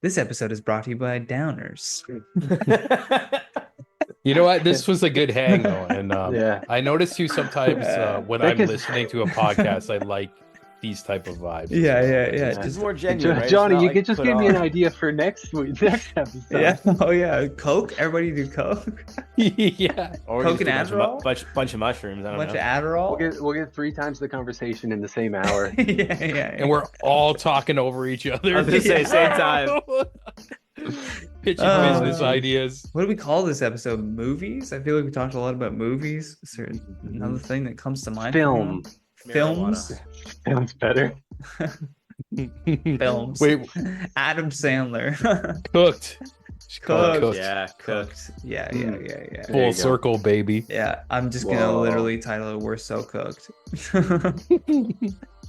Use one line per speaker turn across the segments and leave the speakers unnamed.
This episode is brought to you by Downers.
You know what? This was a good hang though, and
Yeah.
I notice you sometimes when
Vic
I'm
is-
listening to a podcast, I like these type of vibes. as
Yeah,
well.
yeah,
Like,
yeah.
it's
Just
It's more genuine, right? It's
Johnny,
not,
you
like,
could just
put
give me an
on.
idea for next episode.
yeah. Oh yeah. Coke. Everybody do Coke.
yeah.
Or
Coke
just
and
a bunch
Adderall?
of bunch of mushrooms. I
A
don't
bunch
know.
of Adderall.
We'll get 3 times the conversation in the same hour.
yeah.
And we're all talking over each other.
I was gonna say, same time.
Pitching
Oh,
business
geez.
ideas.
What do we call this episode? Movies? I feel like we talked a lot about movies. Is there another thing that comes to mind?
Film.
Films.
Sounds better.
Films.
Wait,
Adam Sandler.
cooked.
Cooked.
Yeah, cooked.
Yeah.
There
Full
you go.
circle, baby.
Yeah, I'm just gonna
Whoa.
literally title it "We're So Cooked."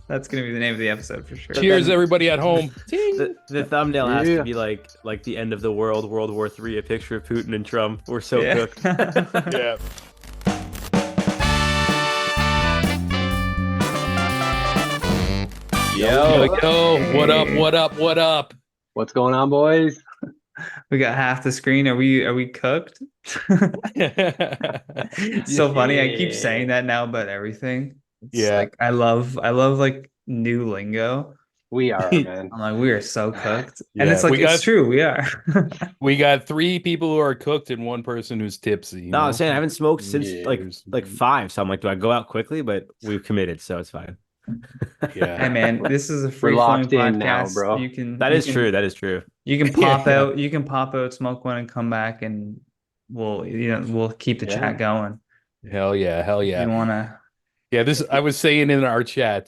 That's gonna be the name of the episode for sure.
Cheers, everybody at home.
The thumbnail has
Yeah.
to be like the end of the world, World War III, a picture of Putin and Trump. We're so
Yeah.
cooked.
Yeah. Yo, what up? What up? What up?
What's going on, boys?
We got half the screen. Are we cooked? It's so funny. I keep saying that now about everything. It's
Yeah.
like I love like new lingo.
We are, man.
I'm like, we are so cooked. And
Yeah,
it's like
we
it's
got-
true, we are.
We got 3 people who are cooked and 1 person who's tipsy. you
No, I'm
know?
saying I haven't smoked since
Yeah.
like 5. So I'm like, do I go out quickly? But we've committed, so it's fine.
Yeah.
Hey man, this is a
We're
free flowing
locked in now,
podcast.
bro.
You can
That
you
is
can-
true. That is true.
You can pop
Yeah.
out, smoke one and come back and we'll keep the
Yeah.
chat going.
Hell yeah. Hell
You
yeah.
wanna
Yeah, this I was saying in our chat,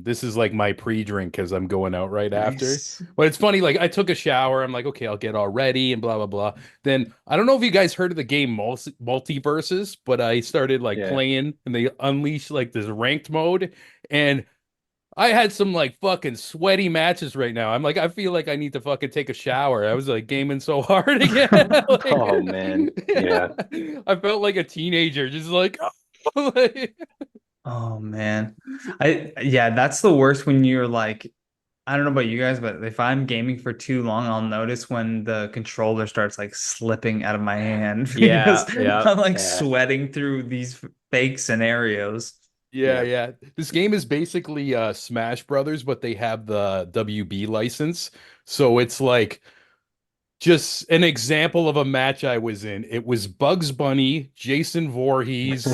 this is like my pre-drink because I'm going out right after.
Nice.
But it's funny, like I took a shower, I'm like, okay, I'll get all ready and blah blah blah. Then I don't know if you guys heard of the game Multiverses, but I started like
Yeah.
playing and they unleashed like this ranked mode, and I had some like fucking sweaty matches right now. I'm like, I feel like I need to fucking take a shower. I was like gaming so hard again. Like,
Oh, man. Yeah.
I felt like a teenager, just like, like
Oh man. That's the worst when you're like, I don't know about you guys, but if I'm gaming for too long, I'll notice when the controller starts like slipping out of my hand
Yeah,
because
yeah.
I'm like
Yeah.
sweating through these fake scenarios.
Yeah. This game is basically Smash Brothers, but they have the WB license. So it's like just an example of a match I was in. It was Bugs Bunny, Jason Voorhees,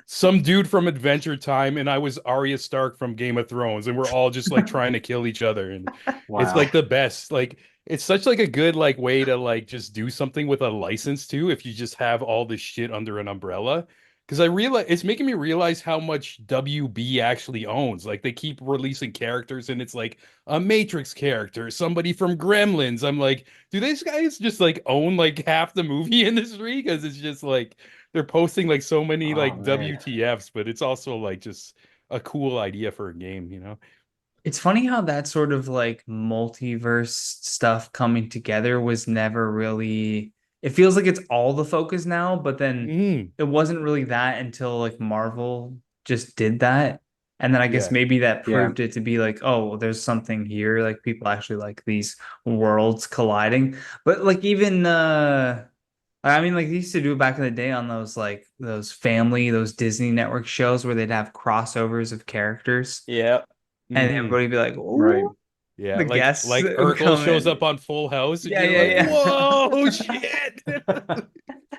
some dude from Adventure Time, and I was Arya Stark from Game of Thrones, and we're all just like trying to kill each other. And
Wow.
it's like the best. Like it's such like a good like way to like just do something with a license too, if you just have all this shit under an umbrella. Because I realize it's making me realize how much WB actually owns. Like they keep releasing characters, and it's like a Matrix character, somebody from Gremlins. I'm like, do these guys just like own like half the movie industry? Because it's just like they're posting like so many
Oh,
like
man.
WTFs, but it's also like just a cool idea for a game, you know?
It's funny how that sort of like multiverse stuff coming together was never really. It feels like it's all the focus now, but then it wasn't really that until like Marvel just did that. And then I guess
Yeah.
maybe that
Yeah.
proved it to be like, oh, there's something here. Like people actually like these worlds colliding. But like even I mean like they used to do it back in the day on those like those Disney Network shows where they'd have crossovers of characters
Yeah.
and
Mm.
everybody would be like, oh,
Right.
Yeah,
the
like
guests
like
that would
Urkel
come
shows
in.
up on Full House, and
Yeah,
you're
yeah,
like,
yeah.
whoa, shit.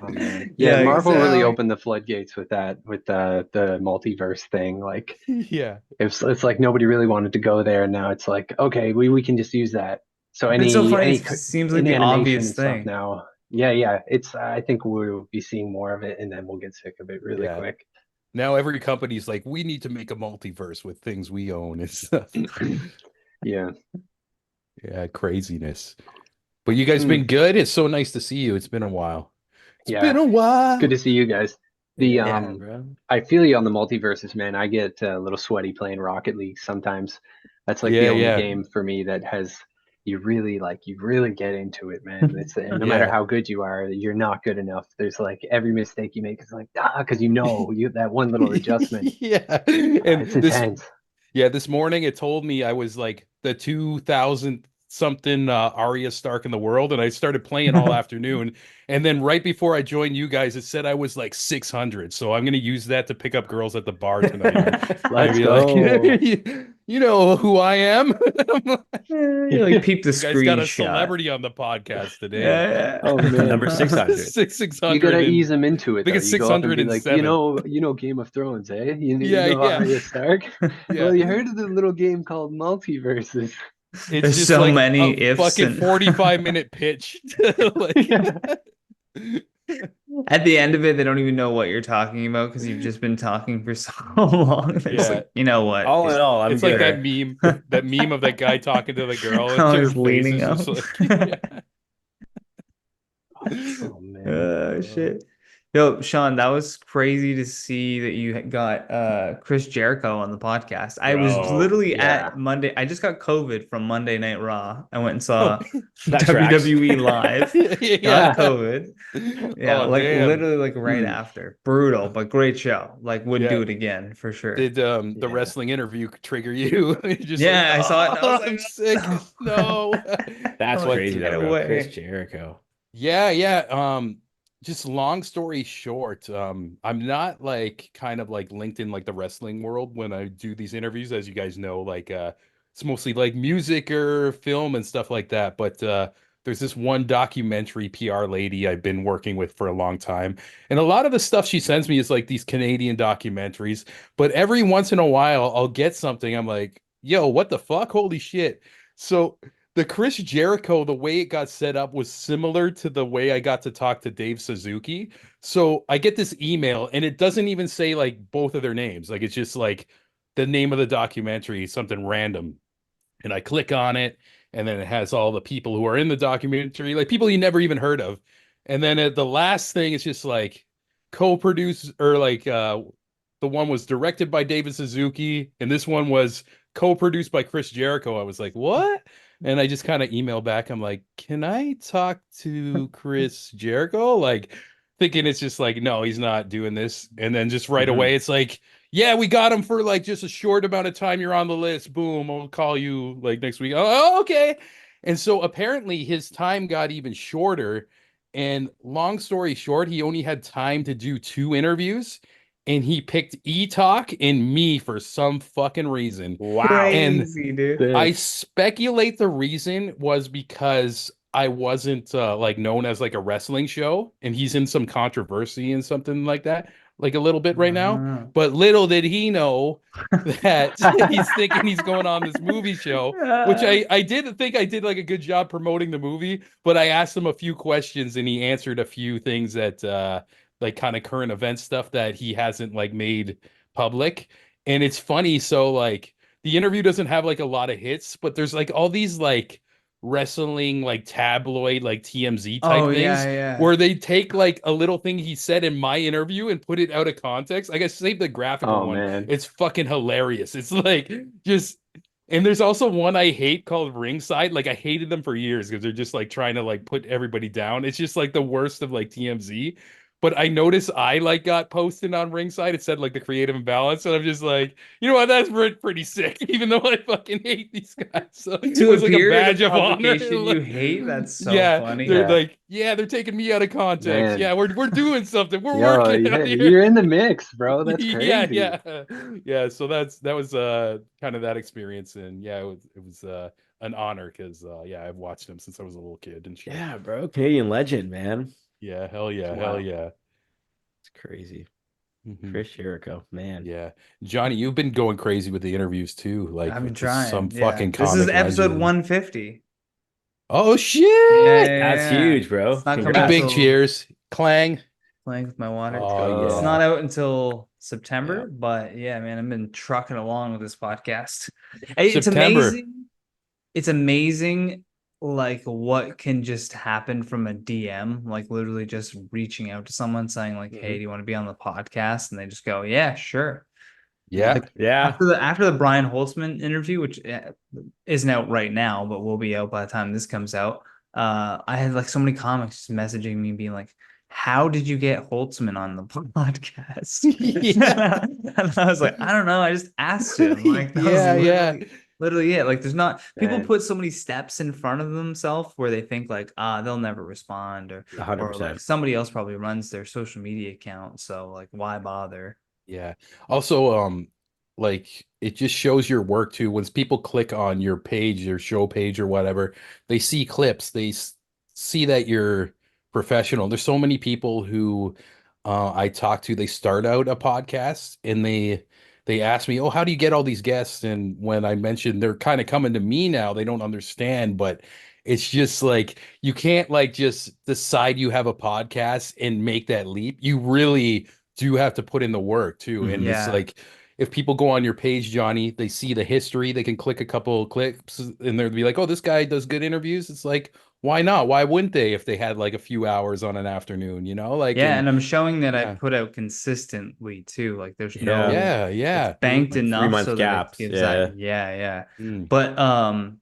Oh, man.
Yeah,
Yeah, Marvel really
exactly.
opened the floodgates with that, with the multiverse thing. Like
Yeah,
it's like nobody really wanted to go there, and now it's like, okay, we can just use that. So
But
any
it's so funny.
any
It seems like
in
the
animation
obvious
and stuff
thing.
now. Yeah. It's I think we'll be seeing more of it, and then we'll get sick of it really
Yeah.
quick.
now every company's like, we need to make a multiverse with things we own and stuff.
Yeah.
Yeah, craziness. But you guys
Hmm.
been good. It's so nice to see you. It's been a while. It's
Yeah.
been a while.
Good to see you guys. The
Yeah,
bro.
I feel you on the multiverses, man. I get a little sweaty playing Rocket League sometimes. That's like
Yeah,
the only
yeah.
game for me that has you really get into it, man. It's and no matter
Yeah.
how good you are, you're not good enough. There's like every mistake you make is like because you that one little adjustment.
Yeah. And
It's
this
intense.
this morning it told me I was like the 2000th something Arya Stark in the world, and I started playing all afternoon. And then right before I joined you guys, it said I was like 600. So I'm gonna use that to pick up girls at the bar tonight.
Let's
Maybe
go.
like, you know who I am.
You like peep the
You guys got a
screenshot.
celebrity on the podcast today.
Yeah.
Oh man,
Number 600.
600.
you gotta
and-
ease them into it.
I think
Though.
it's
You go up and be like,
607.
you know, Game of Thrones, eh? You
Yeah,
know
yeah.
Arya Stark.
Yeah.
Well, you heard of the little game called Multiverses?
It's
There's
just
so
like
many
a
ifs
fucking
and
45-minute pitch. Like,
at the end of it, they don't even know what you're talking about because you've just been talking for so long. It's
Yeah.
like, you know what?
All in all, I'm
it's
good.
like that meme of that guy talking to the girl and
I
her
was
face
leaning
is just
up.
like, yeah.
Oh man.
Oh shit. Yo, Sean, that was crazy to see that you got Chris Jericho on the podcast. I was
Bro,
literally
yeah.
at Monday. I just got COVID from Monday Night Raw. I went and
Oh,
saw
that tracks.
WWE live.
yeah.
Got COVID. Yeah,
Oh,
like
damn.
literally like right after. Brutal, but great show. Like would
Yeah.
do it again for sure.
Did the
Yeah.
wrestling interview trigger you? You're just
Yeah,
like,
I saw it. And I was
I'm
like,
sick. No.
That's
Oh,
crazy
get
though, bro.
away.
Chris Jericho.
Yeah. Just long story short, I'm not like kind of like linked in like the wrestling world when I do these interviews, as you guys know, like it's mostly like music or film and stuff like that. But there's this one documentary PR lady I've been working with for a long time. And a lot of the stuff she sends me is like these Canadian documentaries. But every once in a while, I'll get something. I'm like, yo, what the fuck? Holy shit. So the Chris Jericho, the way it got set up was similar to the way I got to talk to Dave Suzuki. So I get this email and it doesn't even say like both of their names. Like it's just like the name of the documentary, something random. And I click on it and then it has all the people who are in the documentary, like people you never even heard of. And then at the last thing, it's just like co-produced or like the one was directed by David Suzuki and this one was co-produced by Chris Jericho. I was like, what? And I just kind of emailed back. I'm like, can I talk to Chris Jericho? Like, thinking it's just like, no, he's not doing this. And then just right away, it's like, yeah, we got him for like just a short amount of time. You're on the list. Boom. I'll call you like next week. Oh, okay. And so apparently his time got even shorter. And long story short, he only had time to do 2 interviews. And he picked E-Talk and me for some fucking reason.
Wow.
And
Crazy, dude.
I speculate the reason was because I wasn't like known as like a wrestling show, and he's in some controversy and something like that, like a little bit right now.
Wow.
But little did he know that he's thinking he's going on this movie show, which I did think I did like a good job promoting the movie, but I asked him a few questions and he answered a few things that like kind of current event stuff that he hasn't like made public. And it's funny, so like the interview doesn't have like a lot of hits, but there's like all these like wrestling like tabloid like TMZ type things
yeah.
where they take like a little thing he said in my interview and put it out of context. I guess save the graphical one.
man.
It's fucking hilarious. It's like just and there's also one I hate called Ringside. Like I hated them for years because they're just like trying to like put everybody down. It's just like the worst of like TMZ. But I noticed I like got posted on Ringside. It said like the creative imbalance, and I'm just like, you know what? That's pretty sick. Even though I fucking hate these guys, so it
To
was like a
appear in
badge
a
of honor.
publication you
Like,
hate, that's so
yeah,
funny.
they're
Yeah.
like, yeah, they're taking me out of context.
Man.
Yeah, we're doing something. We're
Yo,
working
yeah,
out here.
you're in the mix, bro. That's crazy.
Yeah. So that was kind of that experience, and yeah, it was an honor because yeah, I've watched him since I was a little kid and shit.
Yeah, bro. Canadian legend, man.
Yeah, hell yeah,
Wow.
hell yeah.
It's crazy.
Mhm.
Chris Jericho, man.
Yeah, Johnny, you've been going crazy with the interviews too. Like
I've been
just
trying.
some
Yeah.
fucking.
This is
comic
episode
legend.
150.
Oh shit!
That's huge, bro.
It's not coming
Congrats.
out
Big
till-
cheers, clang.
Playing with my water.
Oh
It's
yeah.
not out until September,
Yeah.
but yeah, man, I've been trucking along with this podcast. It's
September.
amazing. It's amazing, like what can just happen from a DM, like literally just reaching out to someone saying, like, "Hey, do you want to be on the podcast?" And they just go, "Yeah, sure."
Yeah.
Like,
Yeah.
after the Brian Holtzman interview, which isn't out right now, but will be out by the time this comes out. I had like so many comics just messaging me being like, "How did you get Holtzman on the podcast?"
Yeah.
And I was like, "I don't know. I just asked him." Like, that was
Yeah.
literally literally it. Like there's not people
Man.
put so many steps in front of themselves where they think like they'll never respond or
100%.
like somebody else probably runs their social media account, so like why bother?
Yeah. Also, like it just shows your work too. When people click on your page, your show page or whatever, they see clips. See that you're professional. There's so many people who I talk to, they start out a podcast and they ask me, "Oh, how do you get all these guests?" And when I mentioned they're kind of coming to me now, they don't understand, but it's just like you can't like just decide you have a podcast and make that leap. You really do have to put in the work too. And it's
Yeah.
like if people go on your page, Johnny, they see the history, they can click a couple of clicks and they'll be like, "Oh, this guy does good interviews." It's like, why not? Why wouldn't they if they had like a few hours on an afternoon, you know? Like,
Yeah,
and
and I'm showing that I
yeah,
put out consistently too. Like there's
Yeah.
no
yeah,
it's
yeah.
banked
Like three
enough
month
so that it
gaps.
gives that
Yeah.
yeah.
Mm.
But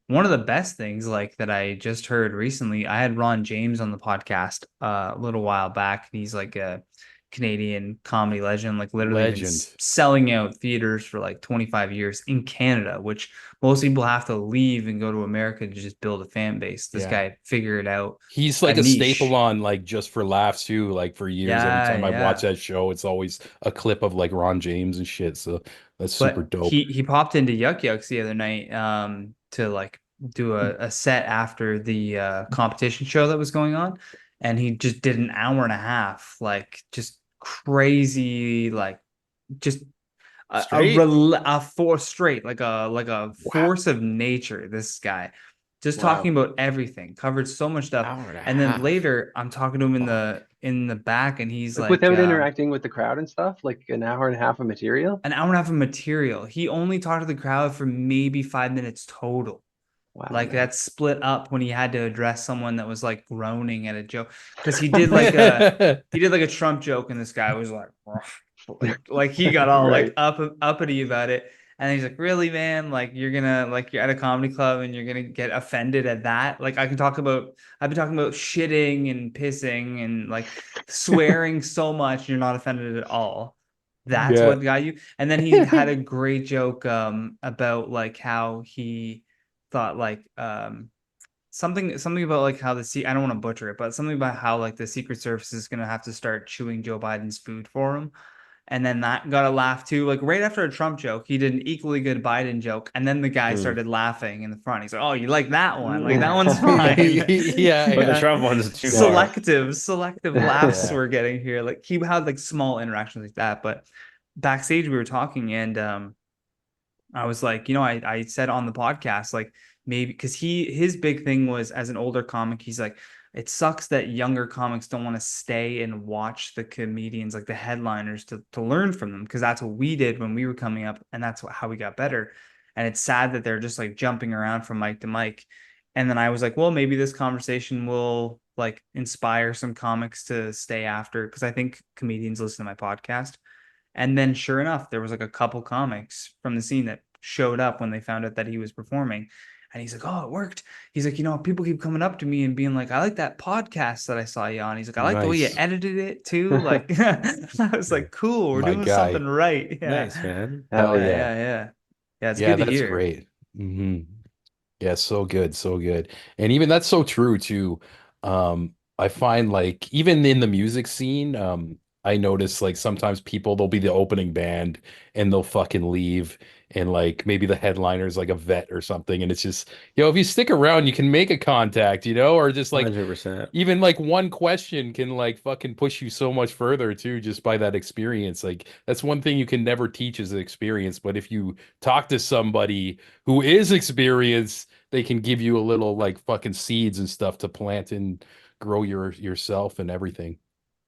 one of the best things like that I just heard recently, I had Ron James on the podcast a little while back. He's like a Canadian comedy legend, like literally been
Legend.
selling out theaters for like 25 years in Canada, which most people have to leave and go to America to just build a fan base. This
Yeah.
guy figured out
He's
a
like a staple
niche.
on like Just for Laughs too. Like for years, every
Yeah,
time I watch
yeah.
that show, it's always a clip of like Ron James and shit. So that's super
But
dope.
he popped into Yuck Yucks the other night to like do a set after the competition show that was going on, and he just did an hour and a half, like just crazy, like just
Straight.
a force straight, like a
Wow.
force of nature. This guy just
Wow.
talking about everything, covered so much stuff.
Hour and a
And then
half.
later, I'm talking to him
Fuck.
in the back, and he's
Like
like,
without interacting with the crowd and stuff, like an hour and a half of material.
an hour and a half of material. He only talked to the crowd for maybe 5 minutes total.
Wow,
Like
man.
that split up when he had to address someone that was like groaning at a joke because he did like a Trump joke and this guy was like like he got all like
Right.
uppity about it. And he's like, really, man? Like you're gonna like you're at a comedy club and you're gonna get offended at that? Like I've been talking about shitting and pissing and like swearing so much you're not offended at all. That's
Yeah.
what got you. And then he had a great joke about like how he thought like something about like how I don't want to butcher it, but something about how like the Secret Service is gonna have to start chewing Joe Biden's food for him. And then that got a laugh too. Like right after a Trump joke, he did an equally good Biden joke, and then the guy
Hmm.
started laughing in the front. He's like, "Oh, you like that one? Like that one's
Yeah,
fine."
But the
yeah.
Trump one's too
Yeah.
far.
Selective laughs
Yeah.
we're getting here. Like he had like small interactions like that, but backstage we were talking, and I was like, I said on the podcast, like maybe because his big thing was as an older comic, he's like, it sucks that younger comics don't want to stay and watch the comedians, like the headliners, to learn from them, because that's what we did when we were coming up, and that's how we got better. And it's sad that they're just like jumping around from mic to mic. And then I was like, well, maybe this conversation will like inspire some comics to stay after, because I think comedians listen to my podcast. And then sure enough, there was like a couple comics from the scene that showed up when they found out that he was performing. And he's like, "Oh, it worked." He's like, people keep coming up to me and being like, "I like that podcast that I saw you on." He's like, "I like the way you
Nice.
edited it too." Like I was like, "Cool, we're
My
doing something
guy.
right." Yeah.
Nice, man.
Hell
Hell
Yeah,
yeah.
yeah.
yeah, yeah. Yeah, it's
Yeah,
good to
that's
hear.
great. Hmm. Yeah, so good, so good. And even that's so true too. I find like even in the music scene, I notice like sometimes people they'll be the opening band and they'll fucking leave and like maybe the headliner's like a vet or something and it's just, if you stick around you can make a contact, or just like
100%.
even like one question can like fucking push you so much further too, just by that experience. Like that's one thing you can never teach is experience. But if you talk to somebody who is experienced, they can give you a little like fucking seeds and stuff to plant and grow yourself and everything.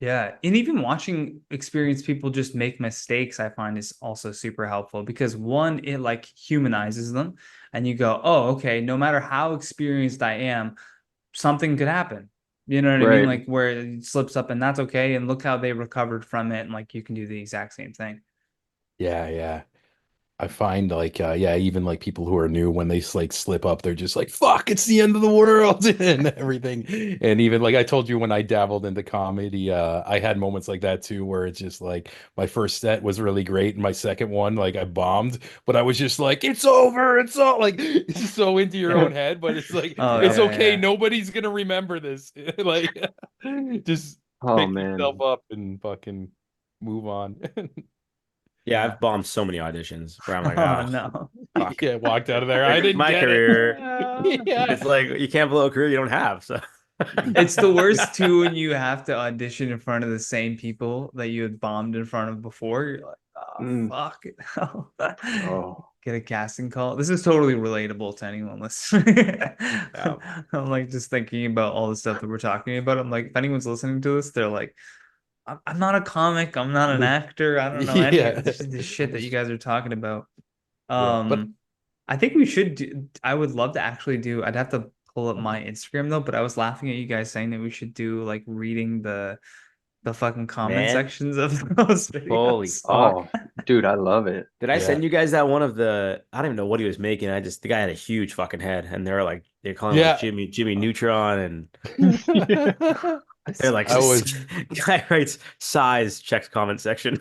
Yeah. And even watching experienced people just make mistakes, I find is also super helpful because one, it like humanizes them. And you go, oh, okay, no matter how experienced I am, something could happen. You know what I mean?
Right.
Like where it slips up and that's okay. And look how they recovered from it. And like you can do the exact same thing.
Yeah, yeah. I find like yeah, even like people who are new, when they like slip up, they're just like, fuck, it's the end of the world and everything. And even like I told you, when I dabbled into comedy, I had moments like that too, where it's just like my first set was really great and my second one, like I bombed, but I was just like, it's over, it's all like it's so into your own head, but it's like
Oh
it's
yeah,
okay,
yeah.
nobody's gonna remember this. Like just
Oh
pick yourself
man.
up and fucking move on.
Yeah,
Yeah.
I've bombed so many auditions where I'm like,
Oh
ah,
no.
fuck.
Yeah, walked out of there. I
Like
didn't
my
get it.
career,
Yeah.
it's like you can't blow a career you don't have. So
It's the worst too when you have to audition in front of the same people that you had bombed in front of before. You're like, oh
Mm.
fuck it.
Oh.
Get a casting call. This is totally relatable to anyone listening.
Yeah.
I'm like just thinking about all the stuff that we're talking about. I'm like, if anyone's listening to this, they're like, I'm not a comic, I'm not an actor, I don't know any
Yeah.
of this shit that you guys are talking about.
Yeah. But
I think we should do, I would love to actually do, I'd have to pull up my Instagram though, but I was laughing at you guys saying that we should do like reading the fucking comment
Man,
sections of those
holy
videos.
fuck.
Oh, dude, I love it.
Did I
yeah.
send you guys that one of the? I don't even know what he was making. The guy had a huge fucking head, and they're calling him like
Yeah.
Jimmy Neutron, and they're like,
I was
guy writes size checks comment section.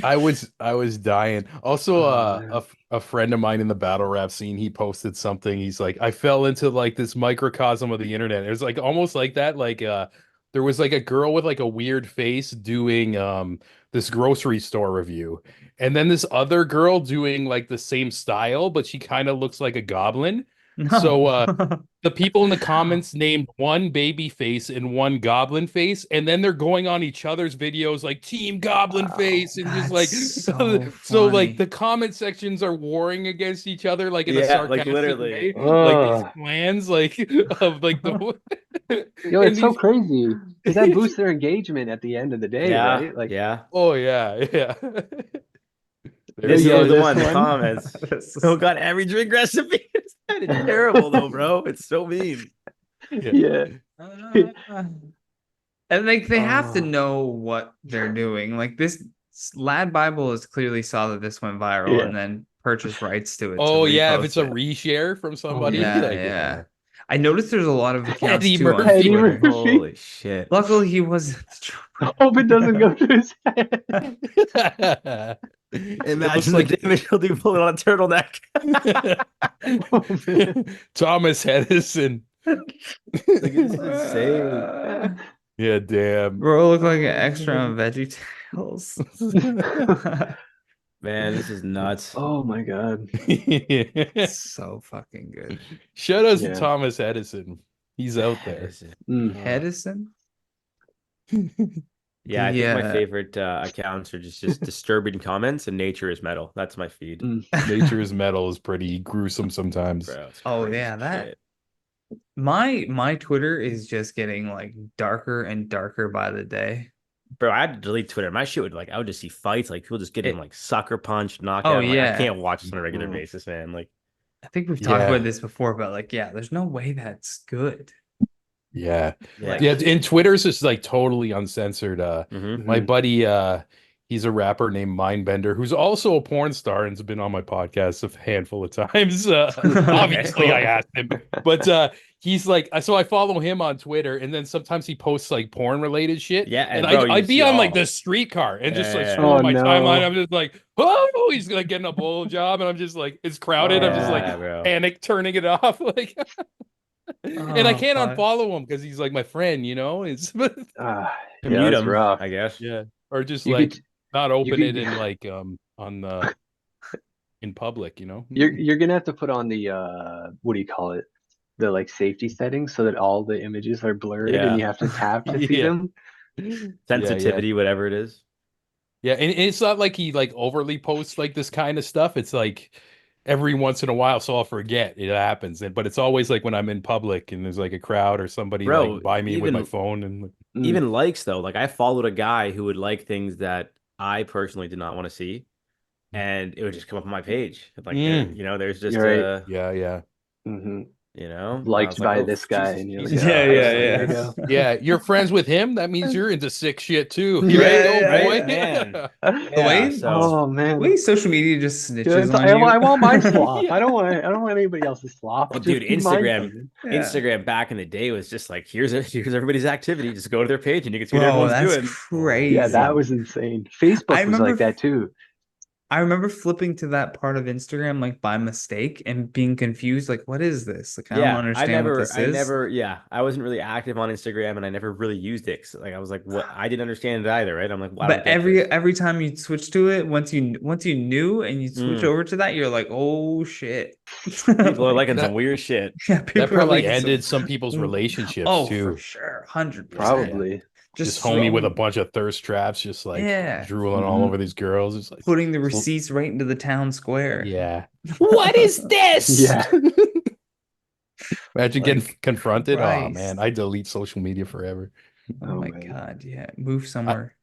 I was dying. Also,
Oh man.
a friend of mine in the battle rap scene, he posted something. He's like, I fell into like this microcosm of the internet. It was like almost like that. Like there was like a girl with like a weird face doing this grocery store review. And then this other girl doing like the same style, but she kind of looks like a goblin. So
No.
the people in the comments named one baby face and one goblin face, and then they're going on each other's videos like Team Goblin
Wow.
Face, and just
That's
like
so
so like
funny.
the comment sections are warring against each other like in a
Yeah, like
sarcastic
literally.
way, like these
Ugh.
clans like of like the
Yo,
and
it's so
these
crazy because that boosts their engagement at the end of the day,
Yeah,
right? Like,
yeah.
oh yeah, yeah.
yo,
There's
This is
yo,
the
this
one in the
one.
comments.
This
Oh,
is-
got every drink recipe. It's kind of terrible though, bro. It's so mean.
yeah.
Yeah.
And like they have to
Oh,
know what they're doing. Like this Lad Bible is clearly saw that this went viral
yeah.
and then purchased rights to it to
Oh yeah, if it's
repost
a
it.
reshare from
Oh
somebody,
Yeah,
man.
like
yeah. I noticed there's a lot of accounts
Eddie
too on
Eddie
Murphy.
Twitter.
Murphy.
Holy shit.
Luckily, he wasn't.
Hope it doesn't go to his head.
It looks
Imagine the
like
damage he'll do pulling on a turtleneck.
Oh man.
Thomas Edison.
Like, this is insane.
Yeah, damn.
Bro, look like an extra on Veggie Tales.
Man, this is nuts.
Oh my God.
So fucking good.
Shout out to
Yeah.
Thomas Edison. He's out there.
Mm.
Edison?
Yeah, I
The,
think my favorite accounts are just disturbing comments and nature is metal. That's my feed.
Mm.
Nature's metal is pretty gruesome sometimes.
Bro, it's
Oh
crazy
yeah, that
shit.
my Twitter is just getting like darker and darker by the day.
Bro, I had to delete Twitter. My shit would like I would just see fights, like people just getting like sucker punched, knocked
Oh
out. Like, I
yeah.
can't watch this on a regular
Mm.
basis, man. Like
I think we've talked
Yeah.
about this before, but like, yeah, there's no way that's good.
Yeah.
yeah.
Yeah, and Twitter's just like totally uncensored.
Mhm.
My
Mhm.
buddy, he's a rapper named Mindbender, who's also a porn star and's been on my podcast a handful of times. Obviously, I asked him, but he's like, so I follow him on Twitter, and then sometimes he posts like porn related shit.
Yeah,
and
bro,
I'd
you
be
see
on like
all.
the streetcar and just like
Yeah.
scrolling
Oh,
my
no.
timeline. I'm just like, oh, he's like getting a blow job, and I'm just like, it's crowded. I'm just
Yeah,
like
bro.
panic turning it off, like. And I
Oh,
can't
fuck.
unfollow him because he's like my friend, you know. It's
Yeah,
Mute
that's
him,
rough.
I guess.
yeah, or just
You
like
could,
not
you
open
could,
it in like on the in public, you know.
you're gonna have to put on the what do you call it? The like safety settings so that all the images are blurred and
Yeah.
you have to tap to see
Yeah.
them.
Yeah,
Sensitivity, whatever it is.
yeah, and it's not like he like overly posts like this kind of stuff. It's like every once in a while, so I'll forget it happens, but it's always like when I'm in public and there's like a crowd or somebody
Bro,
like by me with my
even
phone and
Mm.
even likes though. Like I followed a guy who would like things that I personally did not want to see, and it would just come up on my page. Like there,
Mm.
you know, there's just
You're right.
yeah, yeah.
hmm
you know? And I
Liked
was like,
by
oh,
this guy,
Jesus,
and you're like,
Jesus
Yeah,
oh,
Christ.
there you
yeah,
go.
Yeah, you're friends with him. That means you're into sick shit too.
Yeah,
Right? Oh
yeah,
boy.
Right, man.
The
Yeah,
way,
so
Oh
the way
man.
social media just
Yeah,
snitches on you.
I want my slop.
Yeah.
I don't want anybody else's slop.
well,
Just
dude,
keep mine
Instagram
coming.
Yeah.
Instagram back in the day was just like, here's everybody's activity. Just go to their page and you can see what
Bro,
everyone's
that's
doing.
Yeah, that
crazy.
was insane.
I
Facebook was like
remember
that too.
I remember flipping to that part of Instagram like by mistake and being confused, like, what is this? Like, I don't
Yeah,
understand what this is.
yeah, I wasn't really active on Instagram and I never really used it. 'Cause, like, I was like, what? I didn't understand it either, right? I'm like, well, I don't
But
get this.
every time you switch to it, once you knew and you switch
Mm,
over to that, you're like, oh shit.
people are
Like,
liking some
That
weird shit.
yeah,
that
people are
probably
like
ended some people's relationships
oh, for
too.
sure, 100%.
Yeah.
Probably.
Just
Just
homie with a
throwing,
bunch of thirst traps, just like
yeah,
drooling all
Mhm.
over these girls. It's like,
putting the
so-
receipts right into the town square.
yeah. What is this?
Yeah.
Imagine getting
Like,
confronted. Oh man,
Christ.
I delete social media forever.
Oh
Oh
my
man.
God, yeah. Move
I,
somewhere.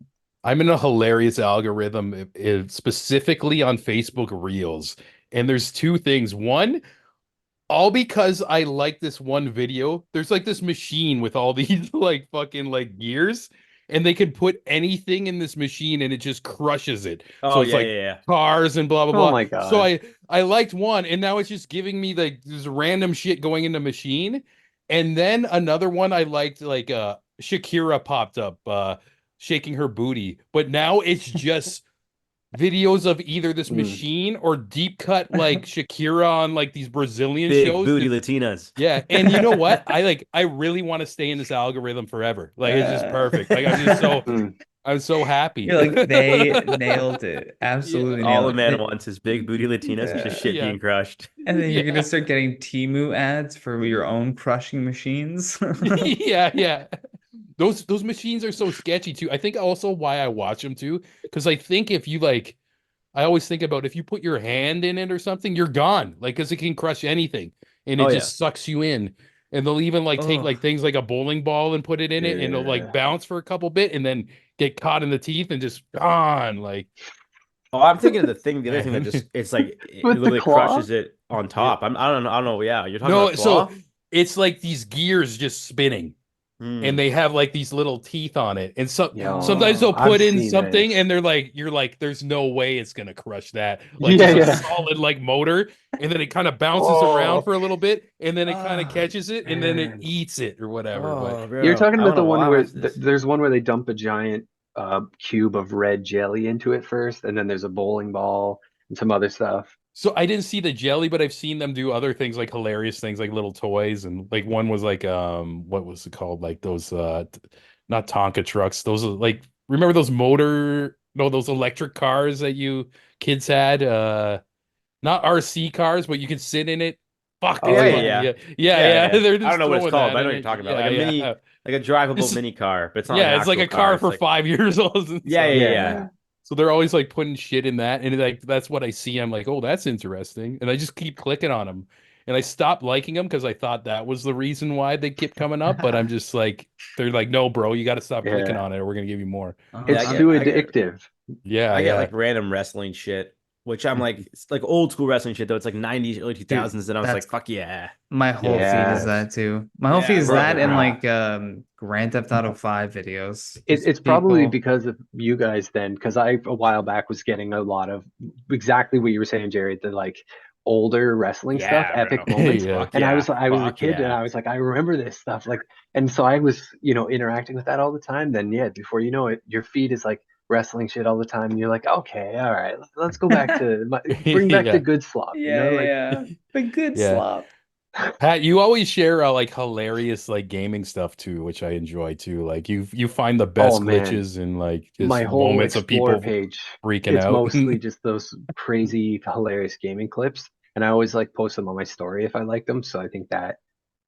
I'm in a hilarious algorithm, specifically on Facebook Reels. And there's two things. One, all because I like this one video. There's like this machine with all these like fucking like gears, and they can put anything in this machine and it just crushes it. So
Oh
it's
yeah,
like
yeah,
cars and blah blah
Oh
blah.
my
So
god.
I liked one, and now it's just giving me like this random shit going in the machine. And then another one I liked, like Shakira popped up shaking her booty, but now it's just videos of either this
Mm.
machine or deep cut like Shakira on like these Brazilian
big
shows.
booty Latinas.
Yeah, and you know what? I really want to stay in this algorithm forever. Like it's just perfect. Like
Mm.
I'm so happy.
You're like, they nailed it.
Yeah.
Absolutely
All
nailed
the
it.
man wants is big booty Latinas and just
Yeah.
shit
Yeah.
being crushed.
And then you're gonna
Yeah.
start getting Temu ads for your own crushing machines.
Yeah, yeah. Those machines are so sketchy too. I think also why I watch them too, because I think if you like, I always think about if you put your hand in it or something, you're gone. Like, because it can crush anything, and
Oh
it
yeah.
just sucks you in. And they'll even like take
Oh,
like things like a bowling ball and put it in it, and it'll like
Yeah.
bounce for a couple bit, and then get caught in the teeth and just gone. Like,
Oh, I'm thinking of the other thing that
man.
just it's like it
With the
literally
claw?
crushes it on
Yeah.
top. I don't know. Yeah, you're talking
No,
about
so
claw?
it's like these gears just spinning, and
Hmm.
they have like these little teeth on it. And sometimes
Yo,
they'll
I've
put in
seen
something,
this.
and you're like, there's no way it's gonna crush that. Like
Yeah,
just a
yeah.
solid like motor, and then it kind of bounces around
Oh
for a little bit, and then it kind of
ah,
catches it, and then it
man.
eats it or whatever. But
Oh,
You're
bro.
talking
I
about
want
the
to
one where
watch this.
there's one where they dump a giant cube of red jelly into it first, and then there's a bowling ball and some other stuff.
so I didn't see the jelly, but I've seen them do other things like hilarious things like little toys, and like one was like what was it called? Like those not Tonka trucks. Those are like, remember those those electric cars that you kids had? Not RC cars, but you could sit in it. Fuck,
Oh
it's
Yeah, yeah,
yeah.
fucking
yeah.
yeah. Yeah,
Yeah,
yeah.
yeah.
They're
I don't
just
know what it's
throwing
called,
that
but I know
in
what you're
it.
talking about. Like
Yeah,
a
yeah.
like a drivable
This
mini car, but it's not like an
yeah, it's like
actual
a car
car. It's
for
like
5 years old and
yeah,
stuff.
yeah,
Yeah.
yeah.
So they're always like putting shit in that, and like that's what I see. I'm like, oh, that's interesting, and I just keep clicking on them, and I stopped liking them because I thought that was the reason why they kept coming up. But I'm just like, they're like, no, bro, you got to stop clicking
Yeah.
on it, or we're gonna give you more.
Yeah,
It's
uh-huh.
too
I get
addictive.
Yeah,
I get
yeah,
like random wrestling shit, which I'm like, it's like old school wrestling shit though. It's like 90s, early
Dude,
2000s, and I was
that's
like, fuck yeah.
my whole feed is
Yeah.
that too. My whole feed
Yeah,
is
Bro,
that
bro.
and like Grand Theft Auto 5 videos. Just
it's probably
people.
because of you guys then, because I a while back was getting a lot of exactly what you were saying, Jerry, the like older wrestling stuff,
Yeah,
epic
bro.
moments.
yeah.
Fuck
And
yeah.
I was a
Fuck
kid and
yeah.
I was like, I remember this stuff. Like, and so I was, interacting with that all the time. Then yeah, before you know it, your feed is like wrestling shit all the time. And you're like, okay, all right, let's go back to bring back the
Yeah,
good slop,
Yeah,
like
yeah. The good
yeah.
slop.
Pat, you always share like hilarious like gaming stuff too, which I enjoy too. Like you find the
oh
best
man,
glitches and like
my
just
whole
moments of
explore
people
page,
freaking
it's
out.
mostly just those crazy hilarious gaming clips, and I always like post them on my story if I like them, so I think that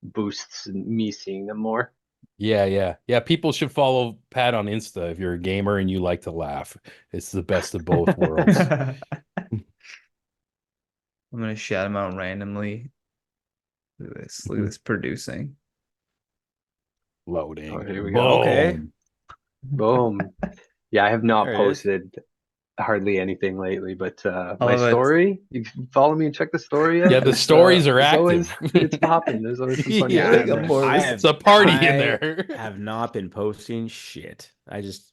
boosts me seeing them more.
Yeah, yeah. Yeah, people should follow Pat on Insta if you're a gamer and you like to laugh. It's the best of both worlds.
I'm gonna shout him out randomly. Look at this. Look at this producing.
Loading.
Oh, here we go.
Okay.
Boom.
Boom. Yeah, I have not
There it is.
posted hardly anything lately, but
I
my
love it.
story, you can follow me and check the story out.
Yeah, the
It's,
stories are
it's
active.
always it's popping. There's always some funny
Yeah,
shit in
I'm
there.
more
I
it's
have
a party in
I
there.
have not been posting shit. I just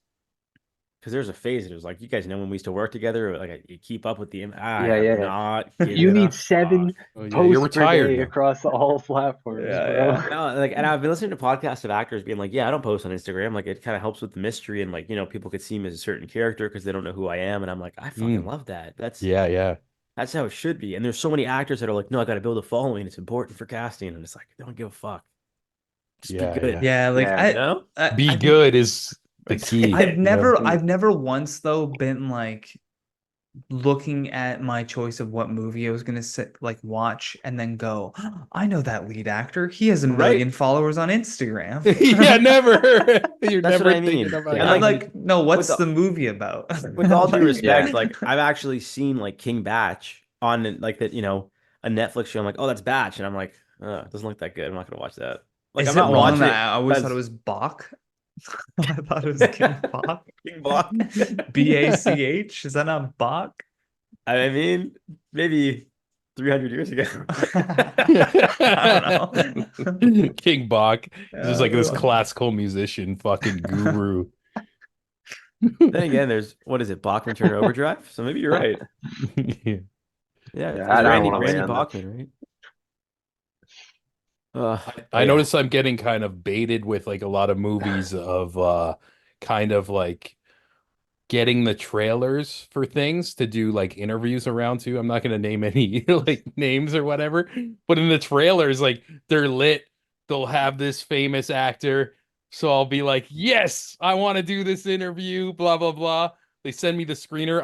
because there's a phase. It was like you guys know when we used to work together. Like you keep up with the. I
Yeah,
have
yeah.
not
You
given a
need
fuck.
7
Oh yeah, you're
posts per
retired
day
now.
across all platforms,
Yeah,
bro.
yeah.
No, like, and I've been listening to podcasts of actors being like, "Yeah, I don't post on Instagram. Like, it kind of helps with the mystery, and like, people could see me as a certain character because they don't know who I am." And I'm like, I fucking
Mm,
love that.
yeah.
That's how it should be. And there's so many actors that are like, "No, I got to build a following. It's important for casting." And it's like, I don't give a fuck. Just be good.
Yeah.
Yeah, like
Yeah.
You know?
Be
I've
good is the
Like,
key.
I've
You know?
never once though been like looking at my choice of what movie I was gonna sit like watch and then go, I know that lead actor. He has a
Right?
million followers on Instagram.
Yeah, never. You're
That's what
never
I
thinking
mean.
about
Yeah.
And
I'm
having.
like,
like, no,
with
what's the movie about?
with all due
Like,
respect,
Yeah.
like I've actually seen like King Batch on like that, a Netflix show. I'm like, oh, that's Batch, and I'm like, it doesn't look that good. I'm not gonna watch that. Like, I'm
is it
not
wrong
watching
that
it
I always thought it
because
was Bach? I thought it was King Bach.
King Bach.
Bach? Is that not Bach?
I mean, maybe 300 years ago.
I don't know.
King Bach. He's just like this
Yeah.
classical musician, fucking guru.
Then again, there's what is it, Bachman Turner Overdrive? So maybe you're right.
Yeah.
Yeah,
Yeah,
it's
I don't
Randy
want to weigh
Randy
on that.
Bachman, right? Uh,
I
yeah.
notice I'm getting kind of baited with like a lot of movies of kind of like getting the trailers for things to do like interviews around to. I'm not going to name any like names or whatever, but in the trailers, like they're lit. They'll have this famous actor. So I'll be like, yes, I want to do this interview, blah, blah, blah. They send me the screener.